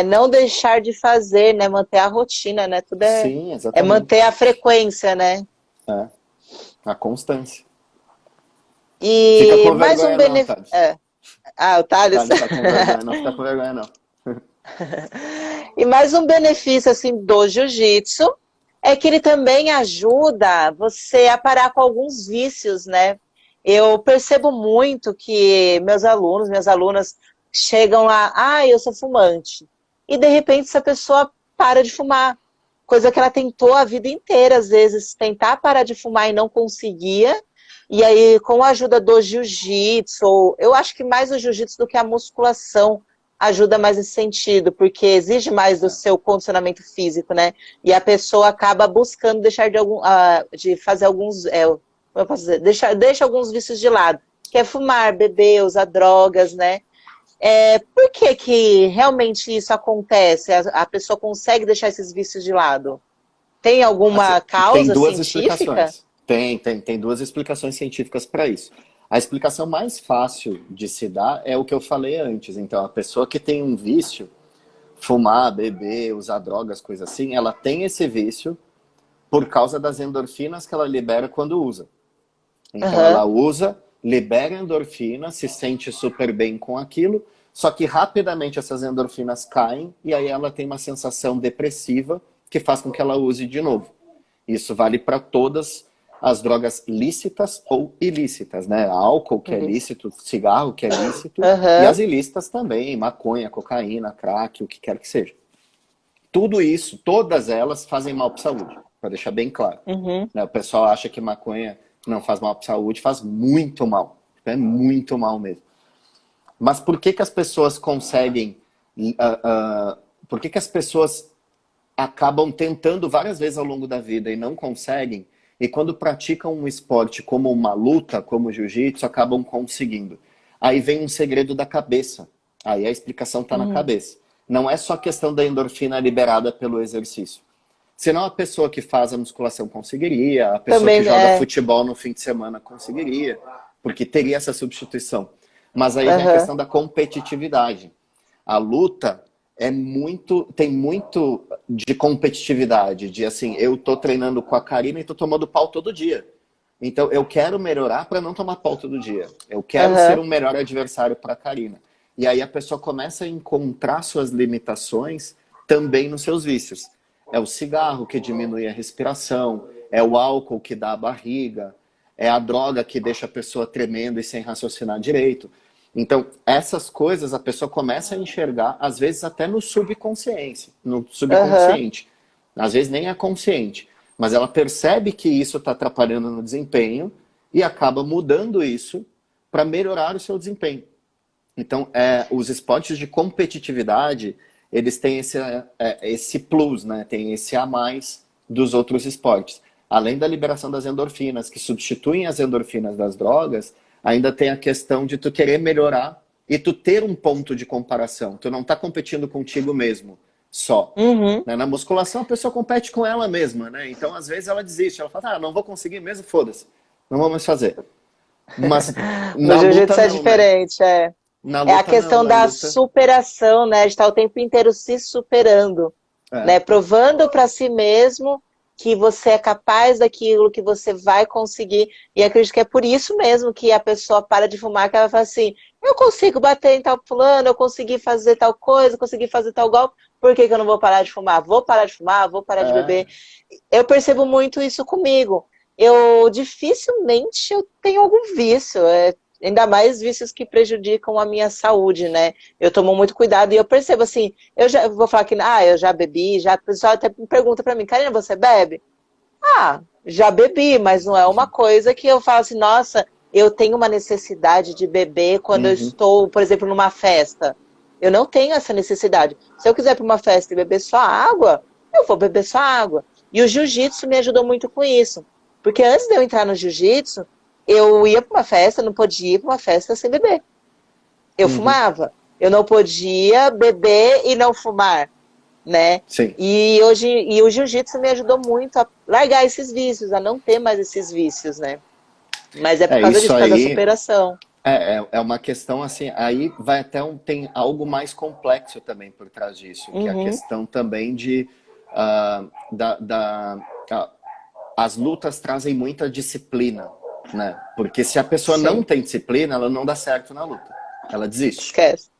Não deixar de fazer, né? Manter a rotina, né? Tudo Sim, é manter exatamente. a frequência, né? É, a constância. Fica E com mais um vergonha não, benefício. Thales. O Thales. Thales tá com vergonha, não fica com vergonha não. E mais um benefício assim do jiu-jitsu é que ele também ajuda você a parar com alguns vícios, né? Eu percebo muito que meus alunos, minhas alunas chegam lá, eu sou fumante. E de repente essa pessoa para de fumar, coisa que ela tentou a vida inteira, às vezes, tentar parar de fumar e não conseguia. E aí, com a ajuda do jiu-jitsu, eu acho que mais o jiu-jitsu do que a musculação ajuda mais nesse sentido, porque exige mais do É, seu condicionamento físico, né? E a pessoa acaba buscando deixar de fazer alguns, como eu posso dizer, deixa alguns vícios de lado, que é fumar, beber, usar drogas, né? Por que que realmente isso acontece? A pessoa consegue deixar esses vícios de lado? Tem assim, alguma tem causa duas científica? explicações. Tem duas explicações científicas para isso. A explicação mais fácil de se dar é o que eu falei antes. Então, a pessoa que tem um vício, fumar, beber, usar drogas, coisas assim, ela tem esse vício por causa das endorfinas que ela libera quando usa. Então Aham. ela usa, libera endorfina, se sente super bem com aquilo, só que rapidamente essas endorfinas caem e aí ela tem uma sensação depressiva que faz com que ela use de novo. Isso vale para todas as drogas lícitas ou ilícitas, né? Álcool, que é lícito, cigarro, que é lícito, e Aham. as ilícitas também, maconha, cocaína, crack, o que quer que seja. Tudo isso, todas elas fazem mal para a saúde, para deixar bem claro. Uhum. Né? O pessoal acha que maconha não faz mal para a saúde, faz muito mal. É muito mal mesmo. Mas por que que as pessoas conseguem... por que que as pessoas acabam tentando várias vezes ao longo da vida e não conseguem? E quando praticam um esporte como uma luta, como o jiu-jitsu, acabam conseguindo. Aí vem um segredo da cabeça. Aí a explicação está na cabeça. Não é só questão da endorfina liberada pelo exercício. Senão a pessoa que faz a musculação conseguiria, a pessoa que Também joga é. futebol no fim de semana conseguiria, porque teria essa substituição. Mas aí vem a Aham. questão da competitividade. A luta tem muito de competitividade, de assim, eu tô treinando com a Karina e tô tomando pau todo dia. Então eu quero melhorar para não tomar pau todo dia. Eu quero ser Aham. um melhor adversário para a Karina. E aí a pessoa começa a encontrar suas limitações também nos seus vícios. É o cigarro que diminui a respiração, é o álcool que dá a barriga, é a droga que deixa a pessoa tremendo e sem raciocinar direito. Então, essas coisas a pessoa começa a enxergar, às vezes até no Aham. subconsciente. Às vezes nem é consciente. Mas ela percebe que isso está atrapalhando no desempenho e acaba mudando isso para melhorar o seu desempenho. Então, os esportes de competitividade, eles têm esse plus, né? Tem esse a mais dos outros esportes. Além da liberação das endorfinas, que substituem as endorfinas das drogas, ainda tem a questão de tu querer melhorar e tu ter um ponto de comparação. Tu não tá competindo contigo mesmo só. Uhum. Né? Na musculação, a pessoa compete com ela mesma, né? Então, às vezes, ela desiste. Ela fala, não vou conseguir mesmo, foda-se. Não vou mais fazer. Mas No na luta, jiu-jitsu é não, né? diferente, é. Na É a luta, não. questão Na da luta... superação, né? De estar o tempo inteiro se superando, É. né? Provando para si mesmo que você é capaz daquilo, que você vai conseguir. E acredito que é por isso mesmo que a pessoa para de fumar, que ela fala assim, eu consigo bater em tal fulano, eu consegui fazer tal coisa, consegui fazer tal golpe, por que que eu não vou parar de fumar? Vou parar de fumar, vou parar de beber. É. Eu percebo muito isso comigo. Eu dificilmente eu tenho algum vício, ainda mais vícios que prejudicam a minha saúde, né? Eu tomo muito cuidado e eu percebo assim, eu vou falar que eu já bebi, já, o pessoal até me pergunta pra mim, Karina, você bebe? Ah, já bebi, mas não é uma coisa que eu falo assim, nossa, eu tenho uma necessidade de beber quando eu Uhum. estou, por exemplo, numa festa. Eu não tenho essa necessidade. Se eu quiser ir para uma festa e beber só água, eu vou beber só água. E o jiu-jitsu me ajudou muito com isso. Porque antes de eu entrar no jiu-jitsu, eu ia para uma festa, não podia ir para uma festa sem beber. Eu Uhum. fumava. Eu não podia beber e não fumar, né? Sim. E o jiu-jitsu me ajudou muito a largar esses vícios, a não ter mais esses vícios, né? Mas é por causa Isso disso, por causa da aí superação. é uma questão assim, aí vai até tem algo mais complexo também por trás disso, que é a Uhum, questão também de ah, da, da, ah, as lutas trazem muita disciplina, né? Porque se a pessoa não sim, tem disciplina, ela não dá certo na luta. Ela desiste. esquece.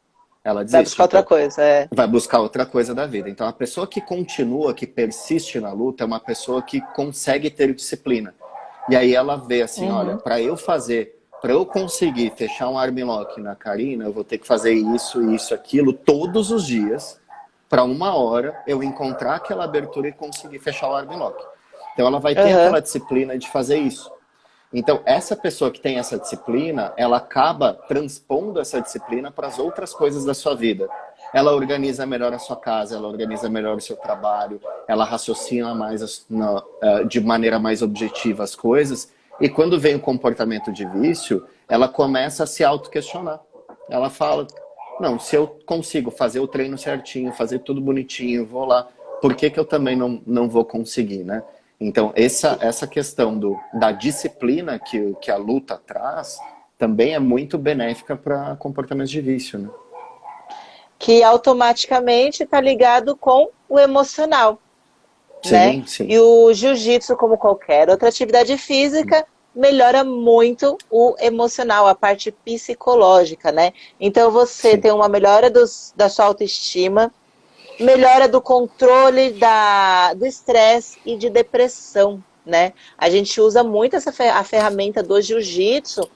Ela Vai desiste. buscar outra Então, coisa, é. vai buscar outra coisa da vida. Então, a pessoa que continua, que persiste na luta, é uma pessoa que consegue ter disciplina. E aí ela vê assim, olha, Uhum, para eu conseguir fechar um armlock na Karina, eu vou ter que fazer isso, isso, aquilo, todos os dias, para uma hora eu encontrar aquela abertura e conseguir fechar o armlock. Então ela vai ter aham, aquela disciplina de fazer isso. Então, essa pessoa que tem essa disciplina, ela acaba transpondo essa disciplina para as outras coisas da sua vida. Ela organiza melhor a sua casa, ela organiza melhor o seu trabalho, ela raciocina mais de maneira mais objetiva as coisas. E quando vem o comportamento de vício, ela começa a se auto-questionar. Ela fala, não, se eu consigo fazer o treino certinho, fazer tudo bonitinho, vou lá, por que que eu também não vou conseguir, né? Então, essa questão da disciplina que a luta traz também é muito benéfica para comportamentos de vício, né? que automaticamente está ligado com o emocional. né? Sim, sim. E o jiu-jitsu, como qualquer outra atividade física, melhora muito o emocional, a parte psicológica, né? Então você Sim. tem uma melhora da sua autoestima, melhora do controle do estresse e de depressão, né? A gente usa muito a ferramenta do jiu-jitsu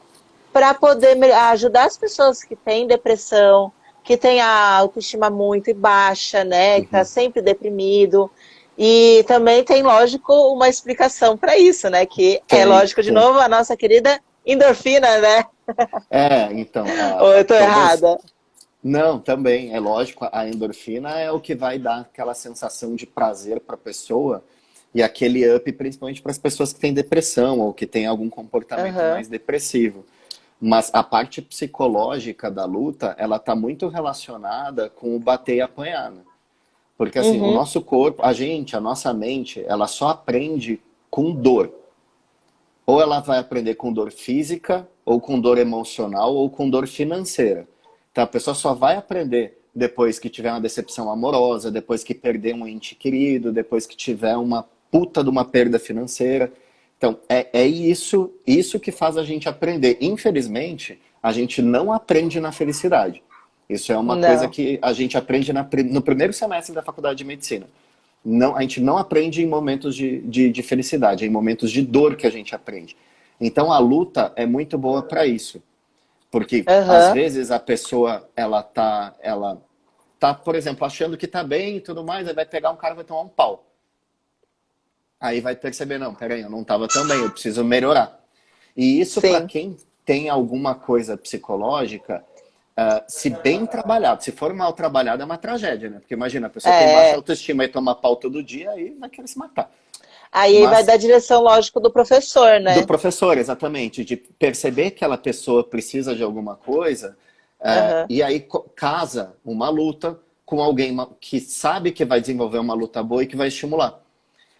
para poder ajudar as pessoas que têm depressão, que têm a autoestima muito baixa, né? Que está Uhum. sempre deprimido. E também tem, lógico, uma explicação para isso, né? Que é Tem, lógico, de tem. novo, a nossa querida endorfina, né? Então, Ou eu tô todas. errada? Não, também, é lógico, a endorfina é o que vai dar aquela sensação de prazer para a pessoa e aquele up, principalmente para as pessoas que têm depressão ou que têm algum comportamento Aham. mais depressivo. Mas a parte psicológica da luta, ela está muito relacionada com o bater e apanhar, né? Porque assim, o Uhum. nosso corpo, a nossa mente, ela só aprende com dor. Ou ela vai aprender com dor física, ou com dor emocional, ou com dor financeira. Então a pessoa só vai aprender depois que tiver uma decepção amorosa, depois que perder um ente querido, depois que tiver uma puta de uma perda financeira. Então é isso que faz a gente aprender. Infelizmente, a gente não aprende na felicidade. Isso é uma coisa Não. que a gente aprende no primeiro semestre da faculdade de medicina. Não, a gente não aprende em momentos de felicidade, é em momentos de dor que a gente aprende. Então a luta é muito boa para isso, porque às Aham. vezes a pessoa ela tá, por exemplo, achando que tá bem e tudo mais, aí vai pegar um cara e vai tomar um pau. Aí vai perceber, não, peraí, eu não estava tão bem, eu preciso melhorar. E isso para Sim. quem tem alguma coisa psicológica, se bem trabalhado, se for mal trabalhado é uma tragédia, né? Porque imagina, a pessoa tem baixa É. autoestima e toma pau todo dia, aí vai querer se matar. Aí vai Mas dar direção, lógico, do professor, do né? professor, exatamente, de perceber que aquela pessoa precisa de alguma coisa, Aham. e aí casa uma luta com alguém que sabe que vai desenvolver uma luta boa e que vai estimular.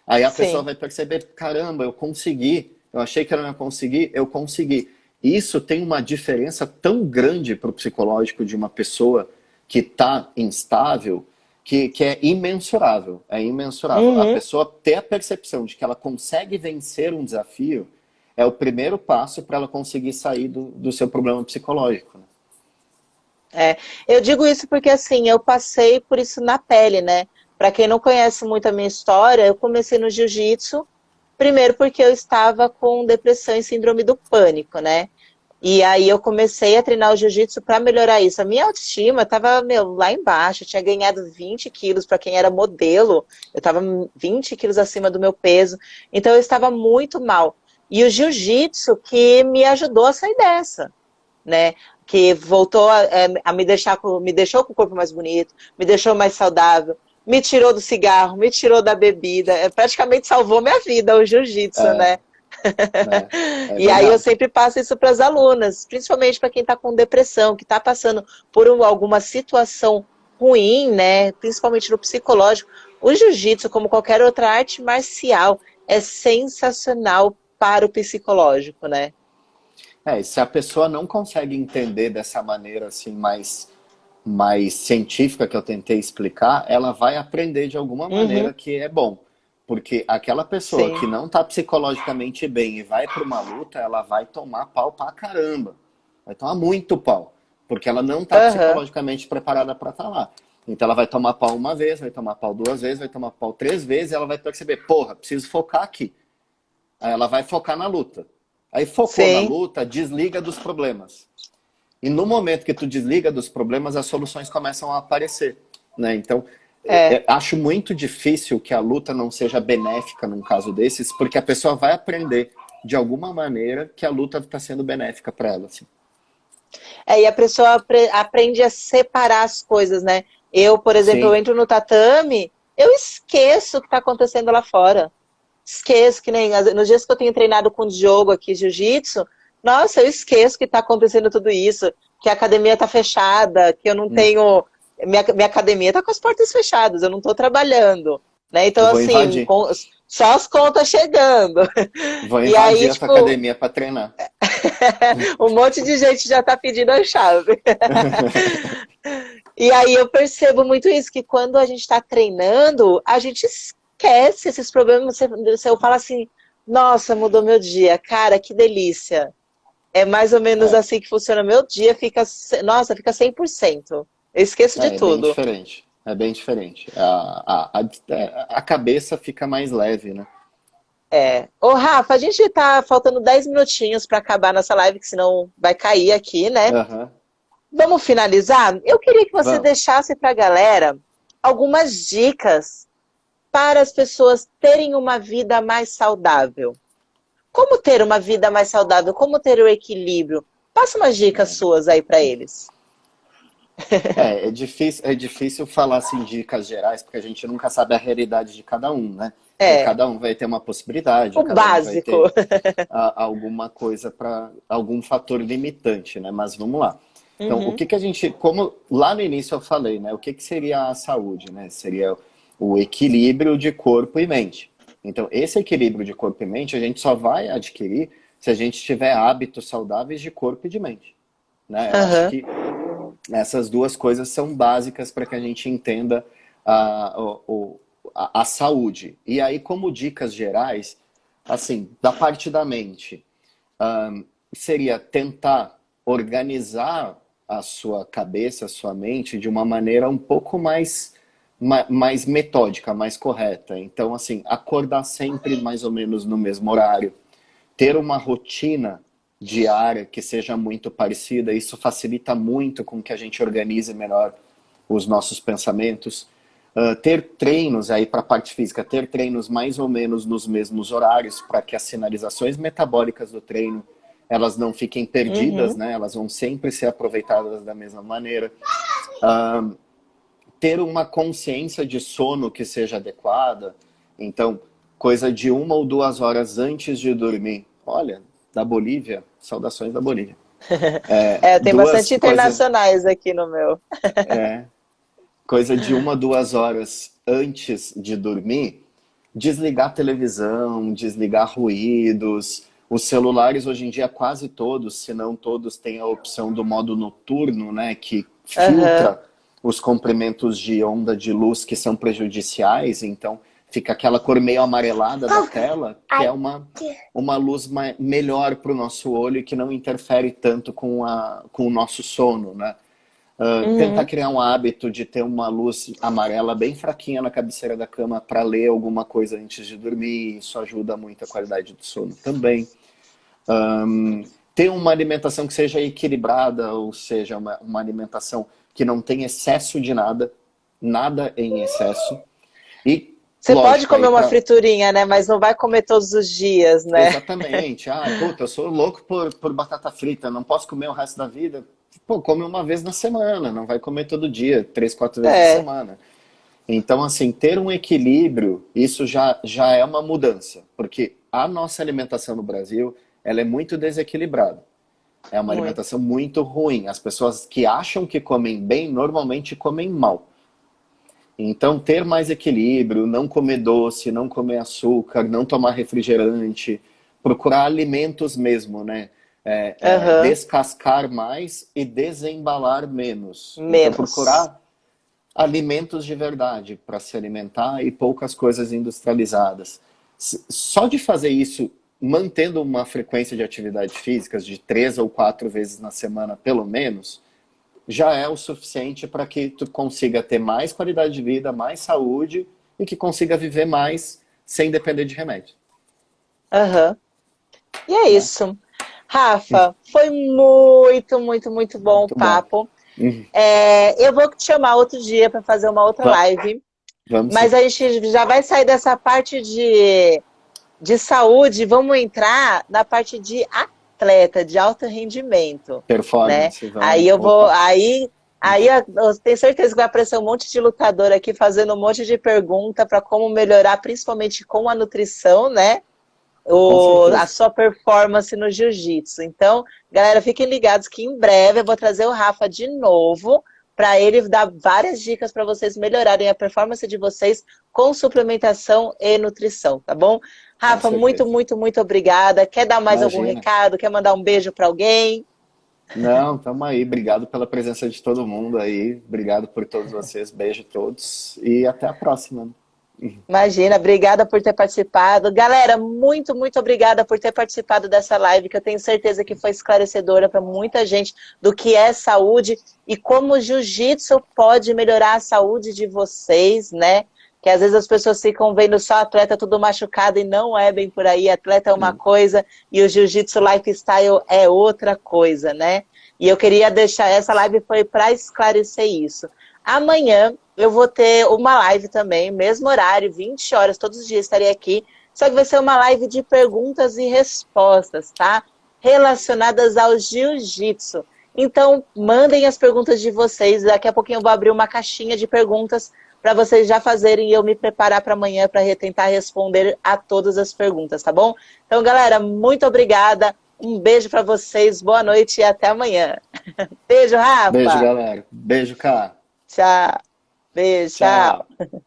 Aí a pessoa Sim. vai perceber, caramba, eu consegui, eu achei que eu não ia conseguir, eu consegui. Isso tem uma diferença tão grande para o psicológico de uma pessoa que está instável, que é imensurável. É imensurável. A Uhum. pessoa ter a percepção de que ela consegue vencer um desafio é o primeiro passo para ela conseguir sair do seu problema psicológico, né? É, eu digo isso porque assim, eu passei por isso na pele, né? Para quem não conhece muito a minha história, eu comecei no jiu-jitsu, primeiro porque eu estava com depressão e síndrome do pânico, né? E aí eu comecei a treinar o jiu-jitsu para melhorar isso. A minha autoestima estava, meu, lá embaixo. Eu tinha ganhado 20 quilos para quem era modelo. Eu estava 20 quilos acima do meu peso. Então eu estava muito mal. E o jiu-jitsu que me ajudou a sair dessa, né? Que voltou a me deixou com o corpo mais bonito, me deixou mais saudável, me tirou do cigarro, me tirou da bebida, praticamente salvou minha vida o jiu-jitsu, É, né? é E aí eu verdade. sempre passo isso para as alunas, principalmente para quem está com depressão, que está passando por alguma situação ruim, né? Principalmente no psicológico. O jiu-jitsu, como qualquer outra arte marcial, é sensacional para o psicológico, né? E se a pessoa não consegue entender dessa maneira assim mais científica que eu tentei explicar, ela vai aprender de alguma maneira Uhum, que é bom. Porque aquela pessoa sim. que não está psicologicamente bem e vai para uma luta, ela vai tomar pau pra caramba. Vai tomar muito pau. Porque ela não está Aham, psicologicamente preparada para estar lá. Então ela vai tomar pau uma vez, vai tomar pau duas vezes, vai tomar pau três vezes, e ela vai perceber, porra, preciso focar aqui. Aí ela vai focar na luta. Aí focou na sim. luta, desliga dos problemas. E no momento que tu desliga dos problemas, as soluções começam a aparecer, né? Então, É. acho muito difícil que a luta não seja benéfica num caso desses, porque a pessoa vai aprender de alguma maneira que a luta está sendo benéfica para ela, assim. E a pessoa aprende a separar as coisas, né? Eu, por exemplo, eu Sim. entro no tatame, eu esqueço o que está acontecendo lá fora. Esqueço, que nem nos dias que eu tenho treinado com o Diogo aqui, jiu-jitsu, nossa, eu esqueço que está acontecendo tudo isso, que a academia está fechada, que eu não Hum. tenho. Minha academia está com as portas fechadas, eu não estou trabalhando. Né? Então, Eu vou assim, invadir. só as contas chegando. Vou E aí, invadir a tua tipo, academia para treinar. um monte de gente já está pedindo a chave. E aí eu percebo muito isso, que quando a gente está treinando, a gente esquece esquece esses problemas, você fala assim, nossa, mudou meu dia, cara, que delícia. É mais ou menos É, assim que funciona meu dia, nossa, fica 100%. Eu esqueço de é bem tudo. diferente. É bem diferente. A cabeça fica mais leve, né? É. Ô, Rafa, a gente tá faltando 10 minutinhos para acabar nossa live, que senão vai cair aqui, né? Aham. Vamos finalizar? Eu queria que você Vamos. deixasse para a galera algumas dicas para as pessoas terem uma vida mais saudável. Como ter uma vida mais saudável? Como ter o equilíbrio? Passa umas dicas suas aí para eles. É difícil falar assim dicas gerais, porque a gente nunca sabe a realidade de cada um, né? Então É, cada um vai ter uma possibilidade, o cada um vai básico. ter alguma coisa para algum fator limitante, né? Mas vamos lá. Então, o Uhum, que que a gente, como lá no início eu falei, né? O que que seria a saúde, né? Seria o equilíbrio de corpo e mente. Então, esse equilíbrio de corpo e mente a gente só vai adquirir se a gente tiver hábitos saudáveis de corpo e de mente, né? Eu acho aham, que essas duas coisas são básicas para que a gente entenda a saúde. E aí, como dicas gerais, assim, da parte da mente, seria tentar organizar a sua cabeça, a sua mente, de uma maneira um pouco mais metódica, mais correta. Então, assim, acordar sempre mais ou menos no mesmo horário, ter uma rotina diária que seja muito parecida, isso facilita muito com que a gente organize melhor os nossos pensamentos. Ter treinos aí para a parte física, ter treinos mais ou menos nos mesmos horários para que as sinalizações metabólicas do treino elas não fiquem perdidas, uhum. né? Elas vão sempre ser aproveitadas da mesma maneira. Ter uma consciência de sono que seja adequada, então coisa de 1 ou 2 horas antes de dormir. Olha, da Bolívia, saudações da Bolívia. É, tem Duas bastante coisas, internacionais aqui no meu. coisa de 1 ou 2 horas antes de dormir, desligar a televisão, desligar ruídos. Os celulares hoje em dia quase todos, se não todos, têm a opção do modo noturno, né, que Aham. filtra os comprimentos de onda de luz que são prejudiciais, então fica aquela cor meio amarelada da tela, que é uma luz melhor para o nosso olho e que não interfere tanto com o nosso sono, né? Tentar Uhum. criar um hábito de ter uma luz amarela bem fraquinha na cabeceira da cama para ler alguma coisa antes de dormir, isso ajuda muito a qualidade do sono também. Ter uma alimentação que seja equilibrada, ou seja, uma alimentação que não tem excesso de nada, nada em excesso. E, Você pode lógico, comer aí uma para. friturinha, né? Mas não vai comer todos os dias, né? Exatamente. Ah, puta, eu sou louco por batata frita, não posso comer o resto da vida. Pô, come uma vez na semana, não vai comer todo dia, 3, 4 vezes na É, semana. Então, assim, ter um equilíbrio, isso já é uma mudança, porque a nossa alimentação no Brasil, ela é muito desequilibrada. É uma muito. alimentação muito ruim. As pessoas que acham que comem bem, normalmente comem mal. Então, ter mais equilíbrio, não comer doce, não comer açúcar, não tomar refrigerante, procurar alimentos mesmo, né? Aham. Descascar mais e desembalar menos. Então, Menos. procurar alimentos de verdade para se alimentar e poucas coisas industrializadas. Só de fazer isso, mantendo uma frequência de atividades físicas de 3 ou 4 vezes na semana, pelo menos, já é o suficiente para que tu consiga ter mais qualidade de vida, mais saúde e que consiga viver mais sem depender de remédio, Aham. E é né? isso. Rafa, foi muito, muito, muito bom o Muito bom. papo. É, eu vou te chamar outro dia para fazer uma outra Va- live, Vamos sim. mas a gente já vai sair dessa parte de saúde, vamos entrar na parte de atleta, de alto rendimento, né? Performance, Aí vamos. eu vou, Opa. eu tenho certeza que vai aparecer um monte de lutador aqui fazendo um monte de pergunta para como melhorar, principalmente com a nutrição, né? Com A certeza. sua performance no jiu-jitsu. Então, galera, fiquem ligados que em breve eu vou trazer o Rafa de novo para ele dar várias dicas para vocês melhorarem a performance de vocês com suplementação e nutrição, tá bom? Com Rafa, muito, certeza. muito, muito obrigada. Quer dar mais algum Imagina. recado? Quer mandar um beijo para alguém? Não, tamo aí. Obrigado pela presença de todo mundo aí. Obrigado por todos vocês. Beijo a todos. E até a próxima. Imagina, obrigada por ter participado. Galera, muito, muito obrigada por ter participado dessa live, que eu tenho certeza que foi esclarecedora para muita gente do que é saúde e como o jiu-jitsu pode melhorar a saúde de vocês, né? Que às vezes as pessoas ficam vendo só atleta tudo machucado e não é bem por aí. Atleta é uma coisa e o jiu-jitsu lifestyle é outra coisa, né? E eu queria deixar, essa live foi para esclarecer isso. Amanhã eu vou ter uma live também, mesmo horário, 20 horas, todos os dias estarei aqui. Só que vai ser uma live de perguntas e respostas, tá? Relacionadas ao jiu-jitsu. Então, mandem as perguntas de vocês. Daqui a pouquinho eu vou abrir uma caixinha de perguntas para vocês já fazerem e eu me preparar para amanhã para tentar responder a todas as perguntas, tá bom? Então, galera, muito obrigada. Um beijo para vocês, boa noite e até amanhã. Beijo, Beijo, Rafa. galera. Beijo, Cá. Tchau. Beijo, Tchau. tchau.